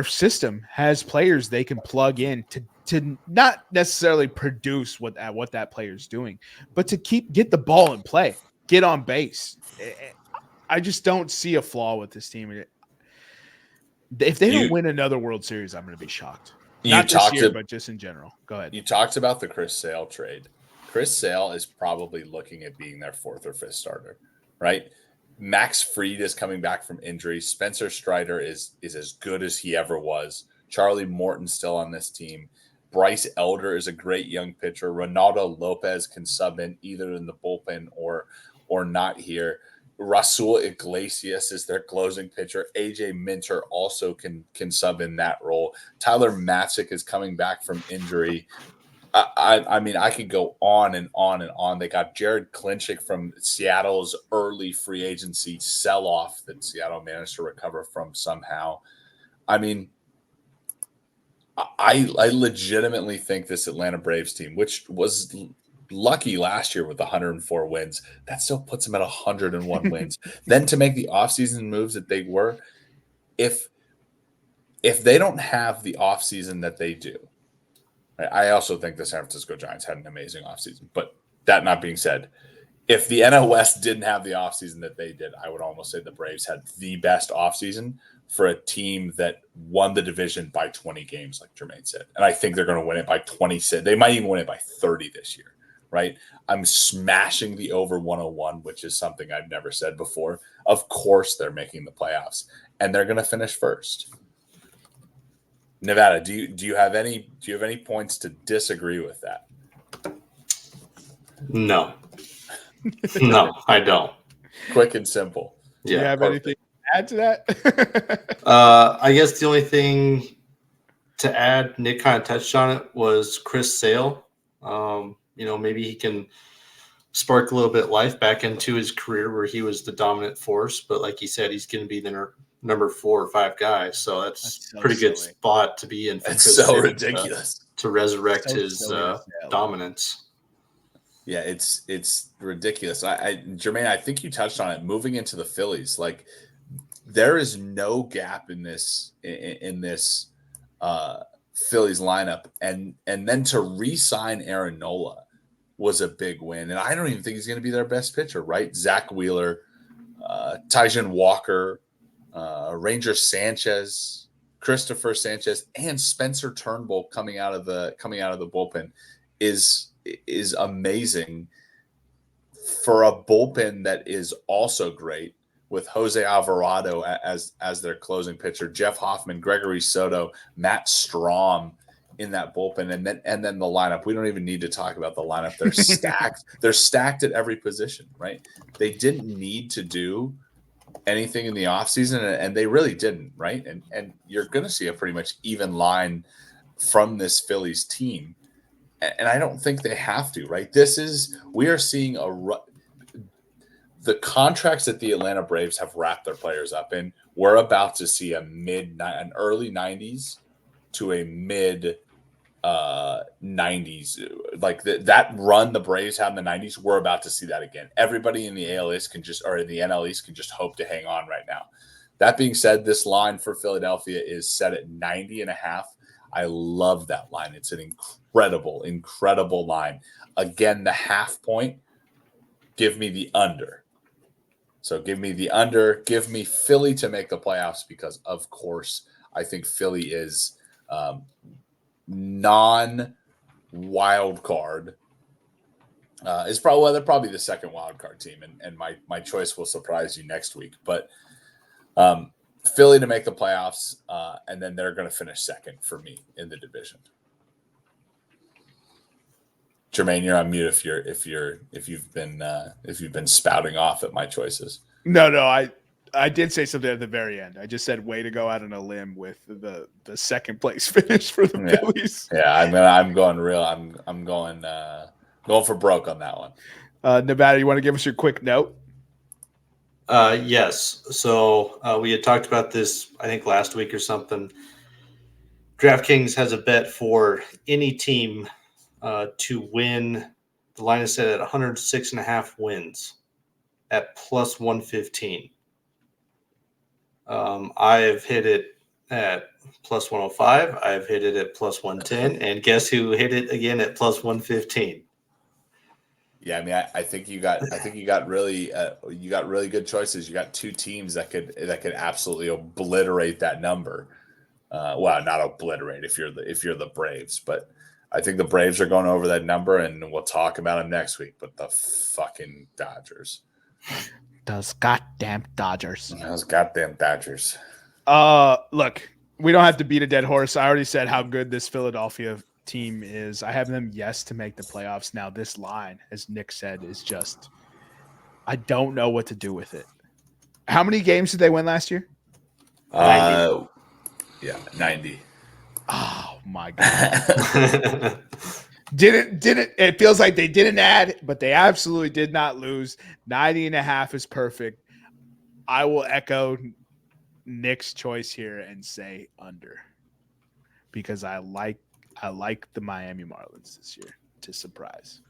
system has players they can plug in to not necessarily produce what that player's doing, but to get the ball in play, get on base. I just don't see a flaw with this team. If they don't win another World Series, I'm going to be shocked. Not this year, but just in general. Go ahead. You talked about the Chris Sale trade. Chris Sale is probably looking at being their 4th or 5th starter, right? Max Fried is coming back from injury. Spencer Strider is as good as he ever was. Charlie Morton's still on this team. Bryce Elder is a great young pitcher. Ronaldo Lopez can sub in either in the bullpen or not here. Rasul Iglesias is their closing pitcher. AJ Minter also can sub in that role. Tyler Matzik is coming back from injury. I mean, I could go on and on and on. They got Jared Klinchik from Seattle's early free agency sell-off that Seattle managed to recover from somehow. I mean, I legitimately think this Atlanta Braves team, which was lucky last year with 104 wins, that still puts them at 101 wins. Then to make the offseason moves that they were, if they don't have the offseason that they do, I also think the San Francisco Giants had an amazing offseason. But that not being said, if the NL West didn't have the offseason that they did, I would almost say the Braves had the best offseason for a team that won the division by 20 games, like Jermaine said. And I think they're going to win it by 26. They might even win it by 30 this year, right? I'm smashing the over 101, which is something I've never said before. Of course they're making the playoffs, and they're going to finish first. Nevada, do you have any points to disagree with that? No. No, I don't. Quick and simple. Do you have anything to add to that? I guess the only thing to add, Nick kind of touched on it, was Chris Sale. Maybe he can spark a little bit life back into his career where he was the dominant force. But like he said, he's going to be the number 4 or 5 guy. So that's so pretty silly. Good spot to be in. It's so ridiculous to resurrect his dominance. Yeah, it's ridiculous. Jermaine, I think you touched on it. Moving into the Phillies, like there is no gap in this Phillies lineup, and then to re-sign Aaron Nola was a big win. And I don't even think he's going to be their best pitcher, right? Zach Wheeler, Tyjon Walker, Ranger Sanchez, Christopher Sanchez, and Spencer Turnbull coming out of the bullpen is amazing for a bullpen that is also great with Jose Alvarado as their closing pitcher, Jeff Hoffman, Gregory Soto, Matt Strahm in that bullpen, and then the lineup. We don't even need to talk about the lineup. They're stacked. They're stacked at every position, right? They didn't need to do anything in the offseason, and they really didn't, right? And you're going to see a pretty much even line from this Phillies team. And I don't think they have to, right? We are seeing the contracts that the Atlanta Braves have wrapped their players up in. We're about to see an early 90s to a mid 90s, like that run the Braves had in the 90s. We're about to see that again. Everybody in the AL East or in the NL East can just hope to hang on right now. That being said, this line for Philadelphia is set at 90.5. I love that line. It's an incredible line. Again, the half point, give me the under. So give me the under. Give me Philly to make the playoffs because, of course, I think Philly is non-wild card. They're probably the second wild card team, and my choice will surprise you next week. But Philly to make the playoffs, and then they're going to finish second for me in the division. Jermaine, you're on mute if you've been spouting off at my choices. No, I did say something at the very end. I just said way to go out on a limb with the second place finish for the Phillies. Yeah, I'm going real. I'm going for broke on that one. Nevada, you want to give us your quick note? Yes. So we had talked about this, I think, last week or something. DraftKings has a bet for any team to win. The line is set at 106.5 wins at plus 115. I've hit it at plus 105. I've hit it at plus 110. And guess who hit it again at plus 115? Yeah, I mean, I think you got really good choices. You got two teams that could absolutely obliterate that number. Well, not obliterate if you're the Braves, but I think the Braves are going over that number, and we'll talk about them next week. But the fucking Dodgers, Those goddamn Dodgers. Those goddamn Dodgers. Look, we don't have to beat a dead horse. I already said how good this Philadelphia team is. I have them to make the playoffs. Now this line, as Nick said, is just I don't know what to do with it. How many games did they win last year? 90. Yeah, 90. Oh my god. Didn't it feels like they didn't add, but they absolutely did not lose. 90.5 is perfect. I will echo Nick's choice here and say under. Because I like the Miami Marlins this year to surprise.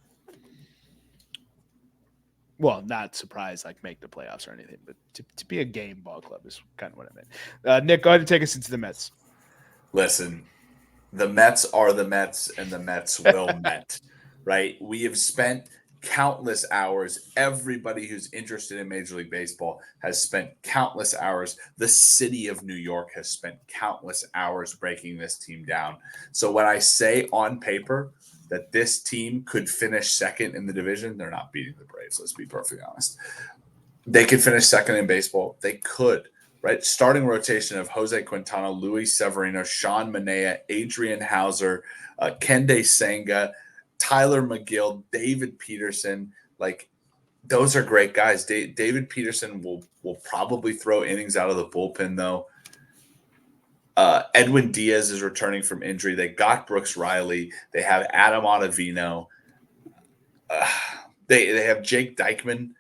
Well, not surprise, like make the playoffs or anything, but to be a game ball club is kind of what I meant. Nick, go ahead and take us into the Mets. Listen, the Mets are the Mets, and the Mets will Met, right? We have spent countless hours. Everybody who's interested in Major League Baseball has spent countless hours. The city of New York has spent countless hours breaking this team down. So when I say on paper that this team could finish second in the division, they're not beating the Braves. Let's be perfectly honest. They could finish second in baseball. They could, right? Starting rotation of Jose Quintana, Luis Severino, Sean Manaea, Adrian Hauser, Kende Senga, Tyler McGill, David Peterson. Like, those are great guys. David Peterson will probably throw innings out of the bullpen, though. Edwin Diaz is returning from injury. They got Brooks Riley. They have Adam Ottavino. They have Jake Dykman.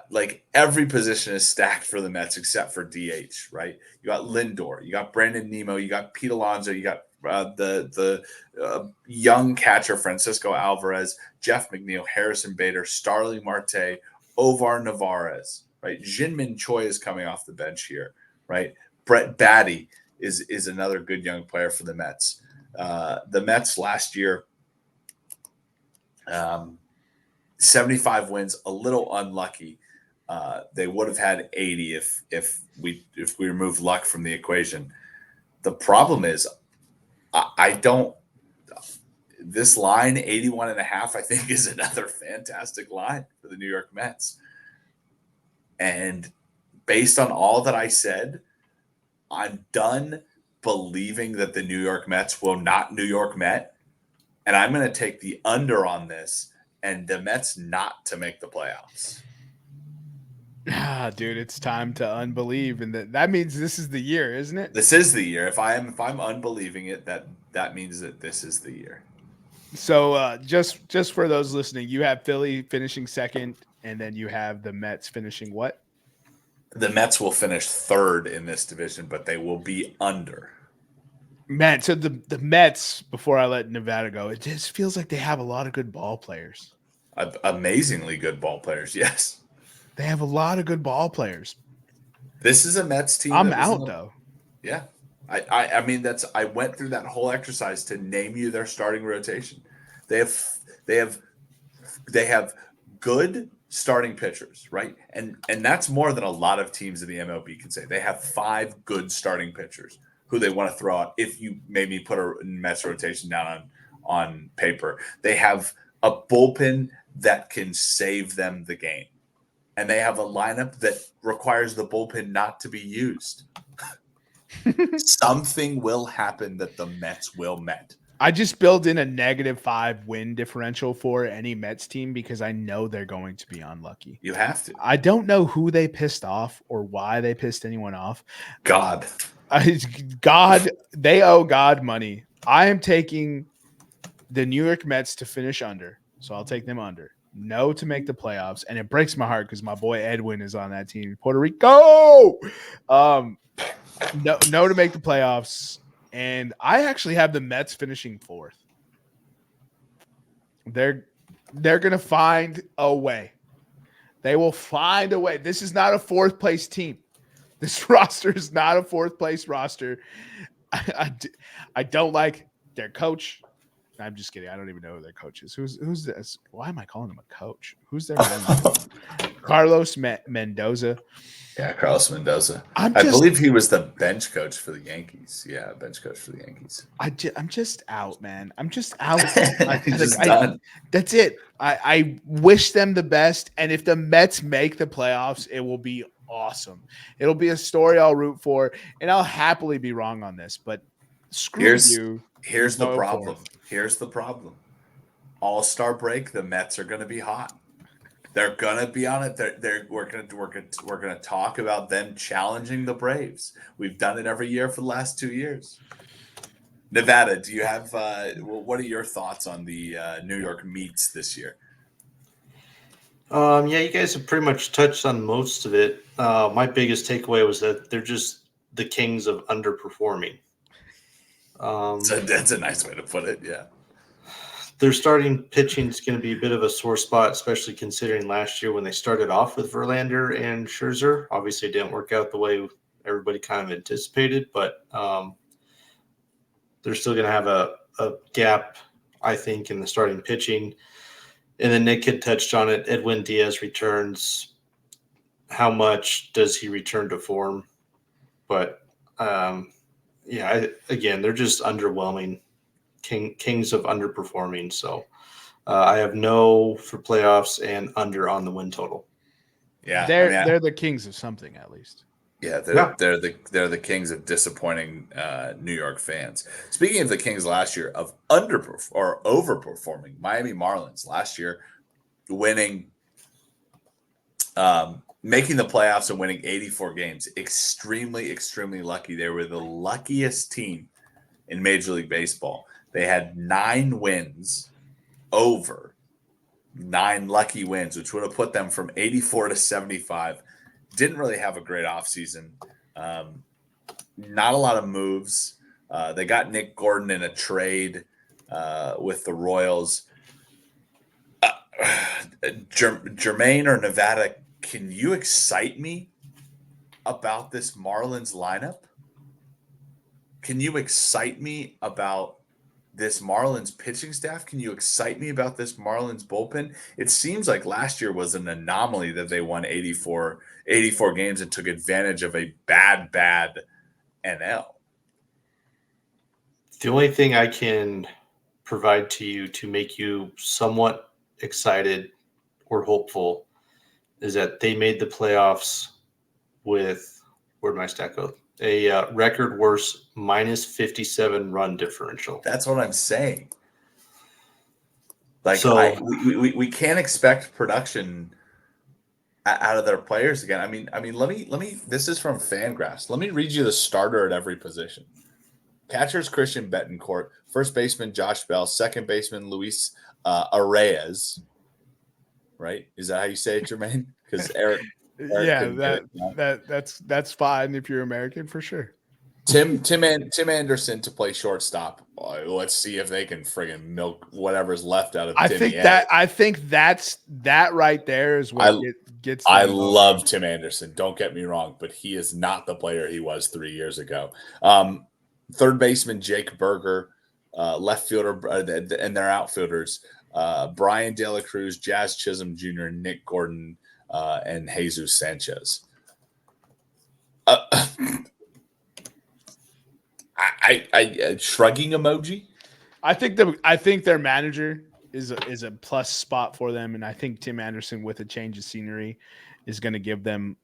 Like, every position is stacked for the Mets except for DH, right? You got Lindor. You got Brandon Nimmo. You got Pete Alonso. You got the young catcher Francisco Alvarez, Jeff McNeil, Harrison Bader, Starling Marte, Ovar Narvaez, right? Jinmin Choi is coming off the bench here, right? Brett Batty is another good young player for the Mets. The Mets last year, 75 wins, a little unlucky. They would have had 80 if we remove luck from the equation. The problem is, this line 81.5, I think, is another fantastic line for the New York Mets. And based on all that I said, I'm done believing that the New York Mets will not New York Met. And I'm going to take the under on this and the Mets not to make the playoffs. Dude, it's time to unbelieve, and that means this is the year, isn't it? This is the year. If I'm unbelieving it, that means that this is the year. So just for those listening, you have Philly finishing second, and then you have the Mets finishing what? The Mets will finish third in this division, but they will be under. Man, so the Mets, before I let Nevada go, it just feels like they have a lot of good ball players. Amazingly good ball players, yes. They have a lot of good ball players. This is a Mets team. I'm out, though. Yeah. I mean, I went through that whole exercise to name you their starting rotation. They have good starting pitchers, right? And that's more than a lot of teams in the MLB can say. They have 5 good starting pitchers who they want to throw out if you maybe put a Mets rotation down on paper. They have a bullpen that can save them the game. And they have a lineup that requires the bullpen not to be used. Something will happen that the Mets will Met. I just build in a -5 win differential for any Mets team because I know they're going to be unlucky. You have to. I don't know who they pissed off or why they pissed anyone off. God, they owe God money. I am taking the New York Mets to finish under, so I'll take them under. No to make the playoffs, and it breaks my heart because my boy Edwin is on that team, Puerto Rico. No to make the playoffs, and I actually have the Mets finishing 4th. They're gonna find a way. They will find a way. This is not a 4th place team. This roster is not a 4th place roster. I don't like their coach. I'm just kidding. I don't even know who their coach is. Who's this? Why am I calling him a coach? Who's their manager? Carlos Mendoza. Yeah, Carlos Mendoza. I believe he was the bench coach for the Yankees. Yeah, bench coach for the Yankees. I'm just out, man. I'm just out. Done. That's it. I wish them the best. And if the Mets make the playoffs, it will be awesome. It'll be a story I'll root for, and I'll happily be wrong on this, but screw you. Here's the Go problem. forth. Here's the problem. All-Star break, the Mets are going to be hot. They're going to be on it. We're going to talk about them challenging the Braves. We've done it every year for the last 2 years. Nevada, do you have what are your thoughts on the New York Mets this year? Yeah, you guys have pretty much touched on most of it. My biggest takeaway was that they're just the kings of underperforming. That's a nice way to put it. Yeah. Their starting pitching is going to be a bit of a sore spot, especially considering last year when they started off with Verlander and Scherzer. Obviously, it didn't work out the way everybody kind of anticipated, but they're still going to have a gap, I think, in the starting pitching. And then Nick had touched on it. Edwin Diaz returns. How much does he return to form? But, again, they're just underwhelming. Kings of underperforming. So I have no for playoffs and under on the win total. Yeah, they're the kings of something at least. Yeah, they're the kings of disappointing New York fans. Speaking of the Kings last year of overperforming, Miami Marlins last year winning, making the playoffs and winning 84 games. Extremely, extremely lucky. They were the luckiest team in Major League Baseball. They had 9 wins, over 9 lucky wins, which would have put them from 84 to 75. Didn't really have a great offseason. Not a lot of moves. They got Nick Gordon in a trade with the Royals. Jermaine or Nevada, can you excite me about this Marlins lineup? Can you excite me about this Marlins pitching staff? Can you excite me about this Marlins bullpen? It seems like last year was an anomaly that they won 84 games and took advantage of a bad NL. The only thing I can provide to you to make you somewhat excited or hopeful is that they made the playoffs with, where'd my stat go? A record worst minus 57 run differential. That's what I'm saying. Like, we can't expect production out of their players again. I mean, let me. This is from Fangraphs. Let me read you the starter at every position. Catcher's Christian Betancourt, first baseman Josh Bell, second baseman Luis Arraez. Right? Is that how you say it, Jermaine? Because Eric yeah, that's fine if you're American for sure. Tim Anderson to play shortstop. Let's see if they can friggin' milk whatever's left out of Timmy. I think that right there is what gets. I love Tim Anderson. Don't get me wrong, but he is not the player he was 3 years ago. Third baseman Jake Berger, left fielder, and their outfielders Brian De La Cruz, Jazz Chisholm Jr., Nick Gordon, and Jesus Sanchez. I shrugging emoji. I think their manager is a plus spot for them, and I think Tim Anderson with a change of scenery is going to give them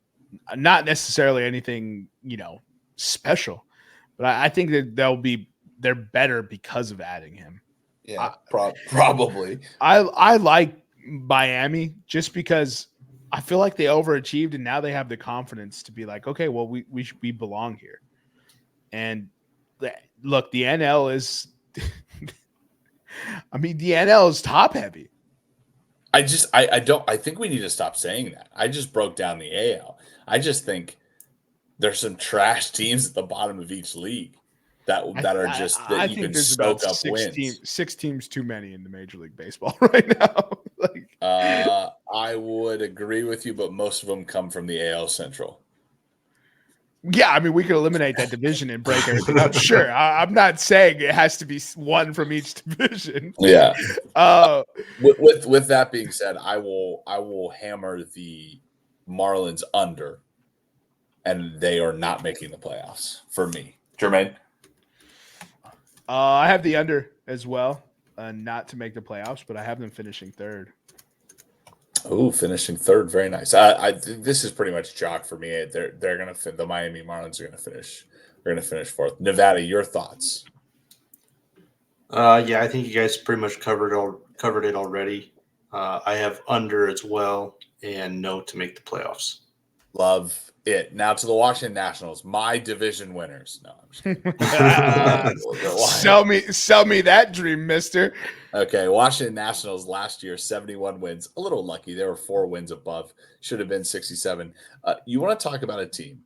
not necessarily anything special, but I think that they're better because of adding him. Yeah, probably. I like Miami just because I feel like they overachieved, and now they have the confidence to be like, okay, well we belong here, and. Look, the NL is I mean, the NL is top heavy. I think we need to stop saying that. I just broke down the AL. I just think there's some trash teams at the bottom of each league that you can soak up wins. 6 teams too many in the Major League Baseball right now. I would agree with you, but most of them come from the AL Central. Yeah, I mean, we could eliminate that division and break everything up. Sure, I'm not saying it has to be one from each division. Yeah. With that being said, I will hammer the Marlins under, and they are not making the playoffs for me. Jermaine, I have the under as well. not to make the playoffs, but I have them finishing third. Oh, finishing third, very nice. This is pretty much chalk for me. They're gonna the Miami Marlins are gonna finish. They're gonna finish fourth. Nevada, your thoughts? Yeah, I think you guys pretty much covered it already. I have under as well, and no to make the playoffs. Love it. Now to the Washington Nationals, my division winners. No, I'm just kidding. Sell me that dream, mister. Okay, Washington Nationals last year, 71 wins. A little lucky. There were 4 wins above. Should have been 67. You want to talk about a team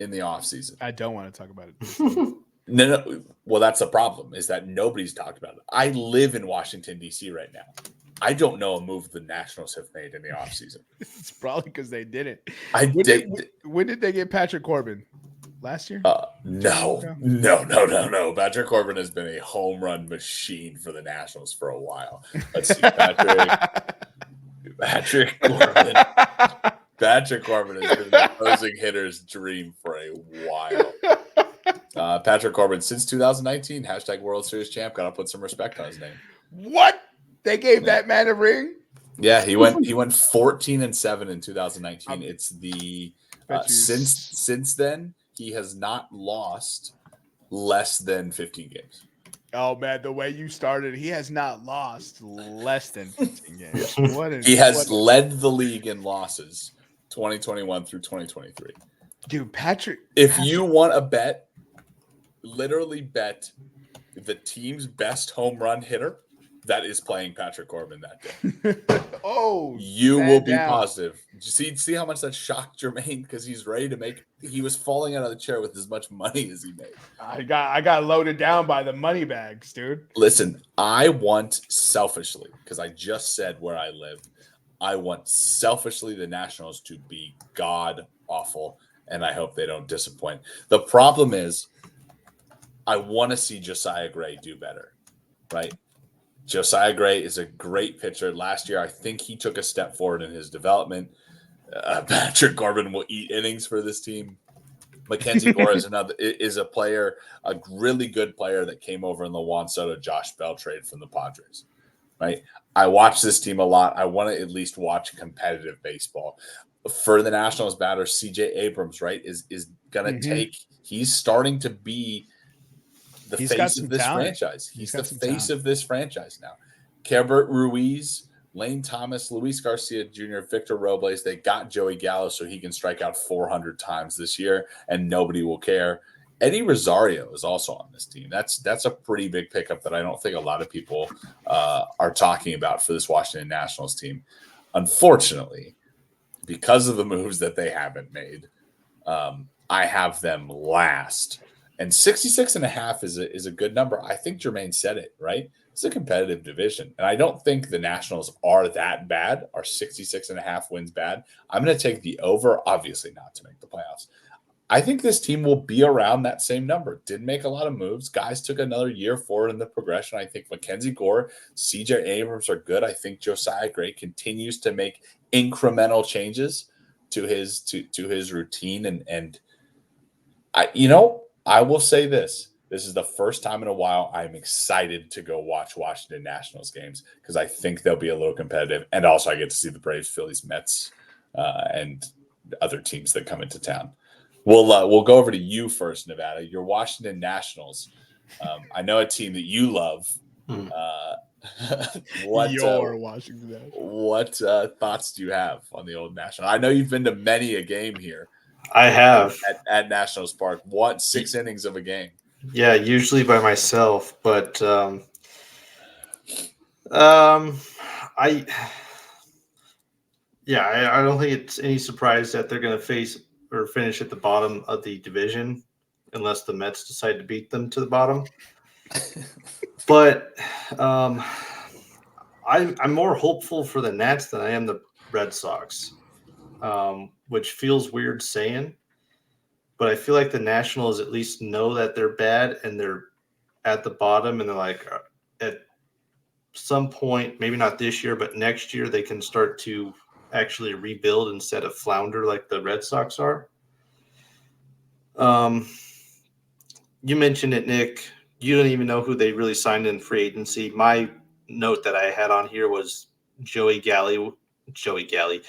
in the offseason? I don't want to talk about it. No. Well, that's the problem, is that nobody's talked about it. I live in Washington, D.C. right now. I don't know a move the Nationals have made in the offseason. It's probably because they didn't. When did they get Patrick Corbin? Last year? No. Patrick Corbin has been a home run machine for the Nationals for a while. Let's see, Patrick Corbin. Patrick Corbin has been the opposing hitter's dream for a while. Patrick Corbin since 2019, # World Series champ. Gotta put some respect on his name. What? They gave that man a ring? Yeah, he went 14-7 in 2019. It's the since then he has not lost less than 15 games. Oh man, the way you started, he has not lost less than 15 games. He has led the league in losses 2021 through 2023. Dude, Patrick. You want a bet, literally bet the team's best home run hitter that is playing Patrick Corbin that day. You will be positive. See how much that shocked Jermaine, because he's ready to make. He was falling out of the chair with as much money as he made. I got loaded down by the money bags, dude. Listen, I want selfishly, because I just said where I live, I want selfishly the Nationals to be god awful, and I hope they don't disappoint. The problem is, I want to see Josiah Gray do better, right? Josiah Gray is a great pitcher. Last year, I think he took a step forward in his development. Patrick Corbin will eat innings for this team. Mackenzie Gore is a player, a really good player that came over in the Juan Soto, Josh Bell trade from the Padres. Right? I watch this team a lot. I want to at least watch competitive baseball. For the Nationals batter, CJ Abrams, right, is going to take. He's starting to be the face of this franchise. He's the face of this franchise now. Kerbert Ruiz, Lane Thomas, Luis Garcia Jr., Victor Robles. They got Joey Gallo so he can strike out 400 times this year, and nobody will care. Eddie Rosario is also on this team. That's a pretty big pickup that I don't think a lot of people are talking about for this Washington Nationals team. Unfortunately, because of the moves that they haven't made, I have them last. And 66.5 is a good number. I think Jermaine said it, right? It's a competitive division. And I don't think the Nationals are that bad. Are 66.5 wins bad? I'm going to take the over, obviously not to make the playoffs. I think this team will be around that same number. Didn't make a lot of moves. Guys took another year forward in the progression. I think Mackenzie Gore, CJ Abrams are good. I think Josiah Gray continues to make incremental changes to his routine. And I will say this. This is the first time in a while I'm excited to go watch Washington Nationals games because I think they'll be a little competitive. And also I get to see the Braves, Phillies, Mets, and other teams that come into town. We'll go over to you first, Nevada. Your Washington Nationals. I know a team that you love. Washington Nationals. What thoughts do you have on the old National? I know you've been to many a game here. I have at Nationals Park. 6 innings of a game? Yeah, usually by myself, but I don't think it's any surprise that they're going to face or finish at the bottom of the division unless the Mets decide to beat them to the bottom. But I'm more hopeful for the Nats than I am the Red Sox, which feels weird saying. But I feel like the Nationals at least know that they're bad and they're at the bottom, and they're like, at some point, maybe not this year, but next year, they can start to actually rebuild instead of flounder like the Red Sox are. You mentioned it, Nick. you don't even know who they really signed in free agency. My note that I had on here was Joey Gallo. Joey Gallo.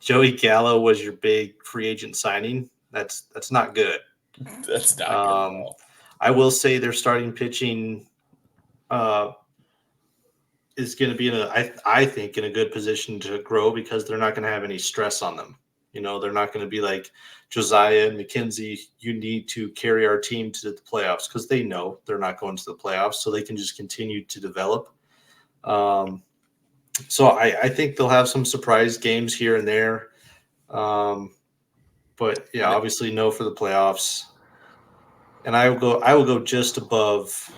Joey Gallo was your big free agent signing. That's not good. That's not good at all. I will say their starting pitching is going to be I think in a good position to grow because they're not going to have any stress on them. You know, they're not going to be like Josiah and McKenzie. You need to carry our team to the playoffs because they know they're not going to the playoffs, so they can just continue to develop. So I think they'll have some surprise games here and there. But yeah, obviously no for the playoffs. And I will go just above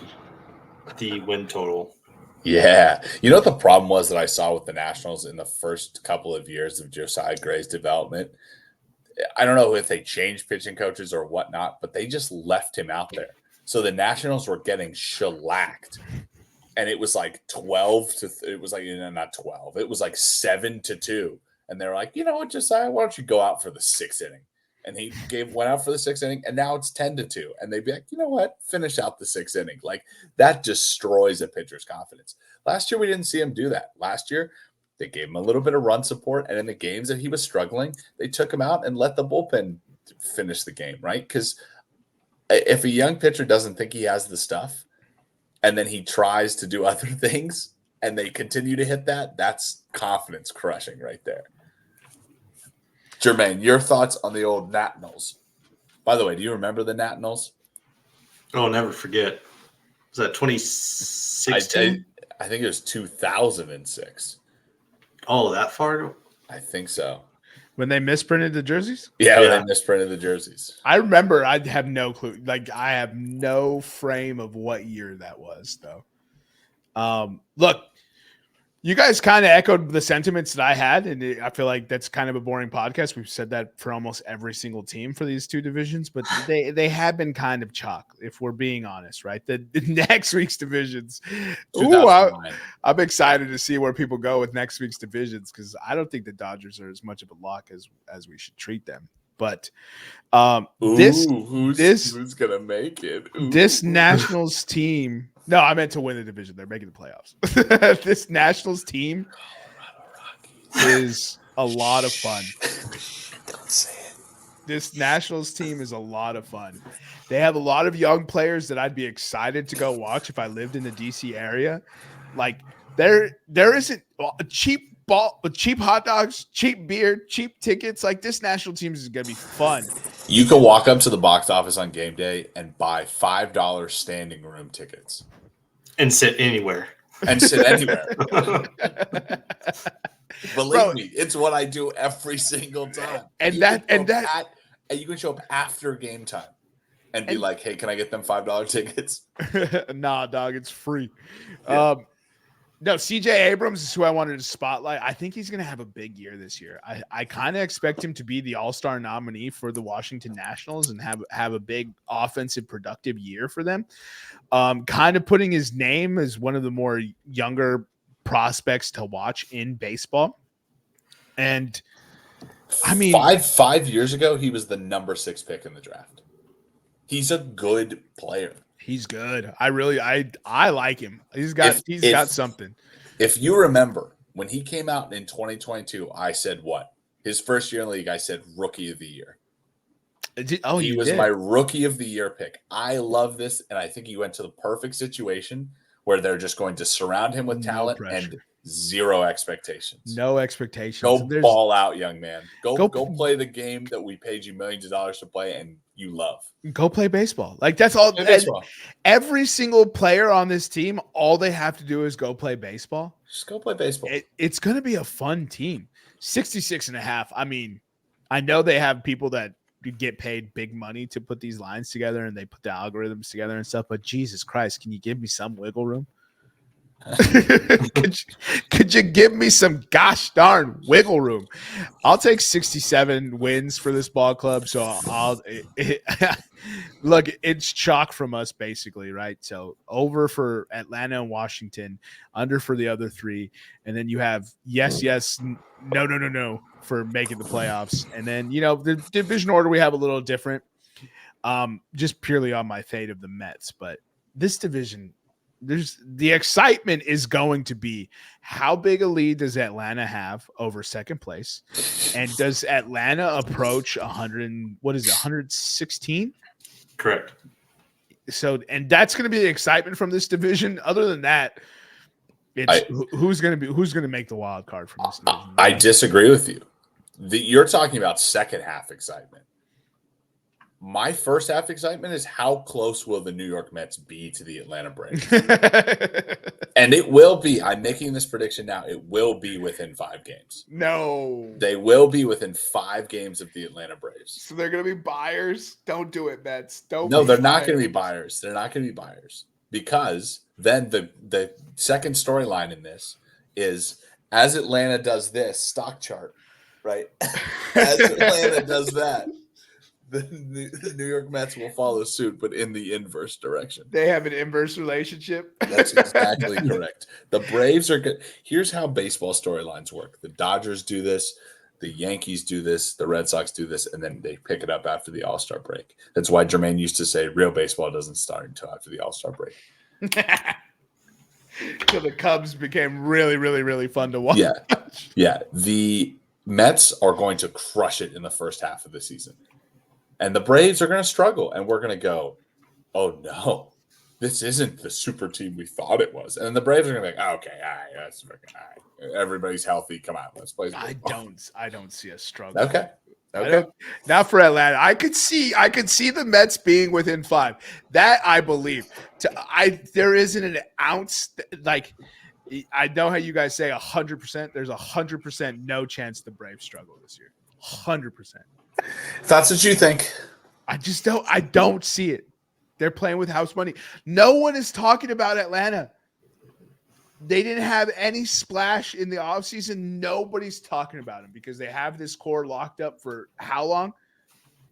the win total. Yeah. You know what the problem was that I saw with the Nationals in the first couple of years of Josiah Gray's development? I don't know if they changed pitching coaches or whatnot, but they just left him out there. So the Nationals were getting shellacked. And it was like 12 to it was like not 12. It was like 7-2. And they're like, you know what, Josiah, why don't you go out for the 6th inning? And he went out for the 6th inning, and now it's 10-2. And they'd be like, you know what? Finish out the 6th inning. Like, that destroys a pitcher's confidence. Last year, we didn't see him do that. Last year, they gave him a little bit of run support, and in the games that he was struggling, they took him out and let the bullpen finish the game, right? Because if a young pitcher doesn't think he has the stuff, and then he tries to do other things, and they continue to hit that, that's confidence crushing right there. Jermaine, your thoughts on the old Nationals? By the way, do you remember the Nationals? Oh, never forget. Was that 2016? I think it was 2006. Oh, that far? I think so. When they misprinted the jerseys? Yeah, when they misprinted the jerseys. I remember. I have no clue. Like, I have no frame of what year that was, though. Look, you guys kind of echoed the sentiments that I had, and I feel like that's kind of a boring podcast. We've said that for almost every single team for these two divisions, but they have been kind of chalk, if we're being honest, right? The next week's divisions. Ooh, I'm excited to see where people go with next week's divisions because I don't think the Dodgers are as much of a lock as we should treat them. But who's gonna make it? Ooh. This Nationals team. No, I meant to win the division. They're making the playoffs. This Nationals team is a lot of fun. Don't say it. This Nationals team is a lot of fun. They have a lot of young players that I'd be excited to go watch if I lived in the DC area. Like there isn't a cheap hot dogs, cheap beer, cheap tickets. Like this national team is going to be fun. You can walk up to the box office on game day and buy $5 standing room tickets. And sit anywhere. Believe me, it's what I do every single time. And you can show up after game time and be like, "Hey, can I get them $5 tickets?" Nah, dog, it's free. Yeah. No, CJ Abrams is who I wanted to spotlight. I think he's going to have a big year this year. I kind of expect him to be the all-star nominee for the Washington Nationals and have a big offensive productive year for them. Kind of putting his name as one of the more younger prospects to watch in baseball. And I mean, 5 years ago, he was the number 6 pick in the draft. He's a good player. He's good. I like him. He's got something. If you remember when he came out in 2022, I said what? His first year in the league, I said rookie of the year. He was my rookie of the year pick. I love this, and I think he went to the perfect situation where they're just going to surround him with talent and zero expectations. No expectations. Go ball out, young man. Go play the game that we paid you millions of dollars to play and you love. Go play baseball. Like that's all. Every single player on this team, all they have to do is go play baseball. Just go play baseball. It's going to be a fun team. 66.5. I mean, I know they have people that get paid big money to put these lines together and they put the algorithms together and stuff, but Jesus Christ, can you give me some wiggle room? could you give me some gosh darn wiggle room? I'll take 67 wins for this ball club. So look, it's chalk from us basically, right? So over for Atlanta and Washington, under for the other three, and then you have yes, no for making the playoffs. And then the division order we have a little different. just purely on my fate of the Mets. But this division, the excitement is going to be how big a lead does Atlanta have over second place, and does Atlanta approach 100? What is it, 116? Correct. So, and that's going to be the excitement from this division. Other than that, it's who's going to make the wild card from this division. I disagree with you. You're talking about second half excitement. My first half excitement is how close will the New York Mets be to the Atlanta Braves? And it will be. I'm making this prediction now. It will be within 5 games. No. They will be within 5 games of the Atlanta Braves. So they're going to be buyers? Don't do it, Mets. Don't. No, they're not going to be buyers. They're not going to be buyers. Because then the second storyline in this is, as Atlanta does this stock chart, right? As Atlanta does that, the New York Mets will follow suit, but in the inverse direction. They have an inverse relationship. That's exactly correct. The Braves are good. Here's how baseball storylines work. The Dodgers do this. The Yankees do this. The Red Sox do this. And then they pick it up after the All-Star break. That's why Jermaine used to say real baseball doesn't start until after the All-Star break. So the Cubs became really, really, really fun to watch. Yeah. The Mets are going to crush it in the first half of the season. And the Braves are going to struggle. And we're going to go, oh, no, this isn't the super team we thought it was. And then the Braves are going to be like, okay, all right, that's all right. Everybody's healthy. Come on, let's play. I don't see a struggle. Okay. Not for Atlanta. I could see the Mets being within 5. That I believe. There isn't an ounce like I know how you guys say 100%. There's 100% no chance the Braves struggle this year. 100%. If that's what you think. I don't see it. They're playing with house money. No one is talking about Atlanta. They didn't have any splash in the offseason. Nobody's talking about them because they have this core locked up for how long?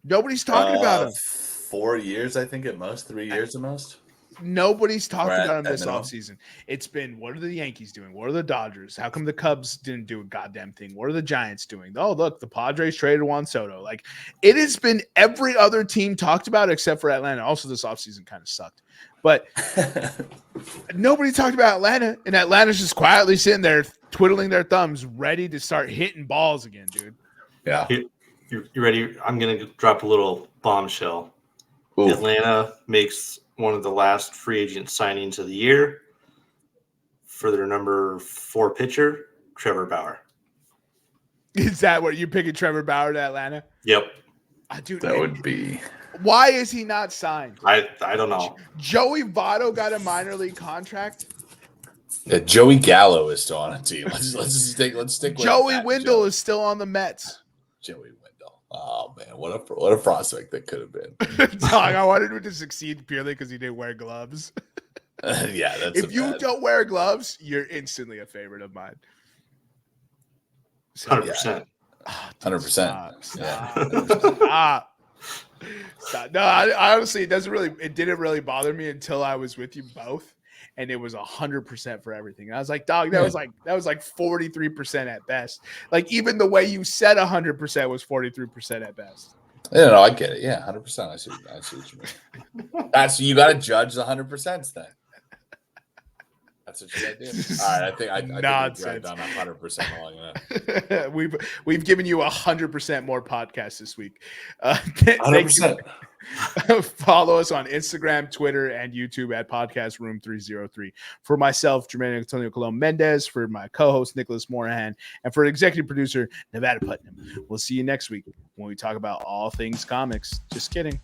Nobody's talking about them. 4 years, I think, at most. 3 years at most. Nobody's talking about them this offseason. It's been, what are the Yankees doing? What are the Dodgers? How come the Cubs didn't do a goddamn thing? What are the Giants doing? Oh, look, the Padres traded Juan Soto. Like, it has been every other team talked about except for Atlanta. Also, this offseason kind of sucked. But nobody talked about Atlanta, and Atlanta's just quietly sitting there twiddling their thumbs, ready to start hitting balls again, dude. Yeah. You ready? I'm going to drop a little bombshell. Ooh. Atlanta makes one of the last free agent signings of the year for their number 4 pitcher, Trevor Bauer. Is that what you're picking, Trevor Bauer to Atlanta? Yep. Dude, that would be. Why is he not signed? I don't know. Joey Votto got a minor league contract. Yeah, Joey Gallo is still on a team. Let's stick with Joey Wendell is still on the Mets. Joey Wendell. Oh man, what a prospect that could have been. Dog, I wanted him to succeed purely because he didn't wear gloves. Yeah, that's. If you don't wear gloves, you're instantly a favorite of mine. 100%. 100%. Stop. No, I honestly, it didn't really bother me until I was with you both, and it was 100% for everything. And I was like, dog, that was like 43% at best. Like even the way you said 100% was 43% at best. Yeah, no, I get it. Yeah, 100%. I see what you mean. You got to judge the 100% then. That's what you got to do. All right, I think I dragged on 100% long enough. We've given you 100% more podcasts this week. 100%. Follow us on Instagram, Twitter, and YouTube at Podcast Room 303. For myself, Jermaine Antonio Colon Mendez, for my co-host Nicholas Morahan, and for executive producer Nevada Putnam. We'll see you next week when we talk about all things comics. Just kidding.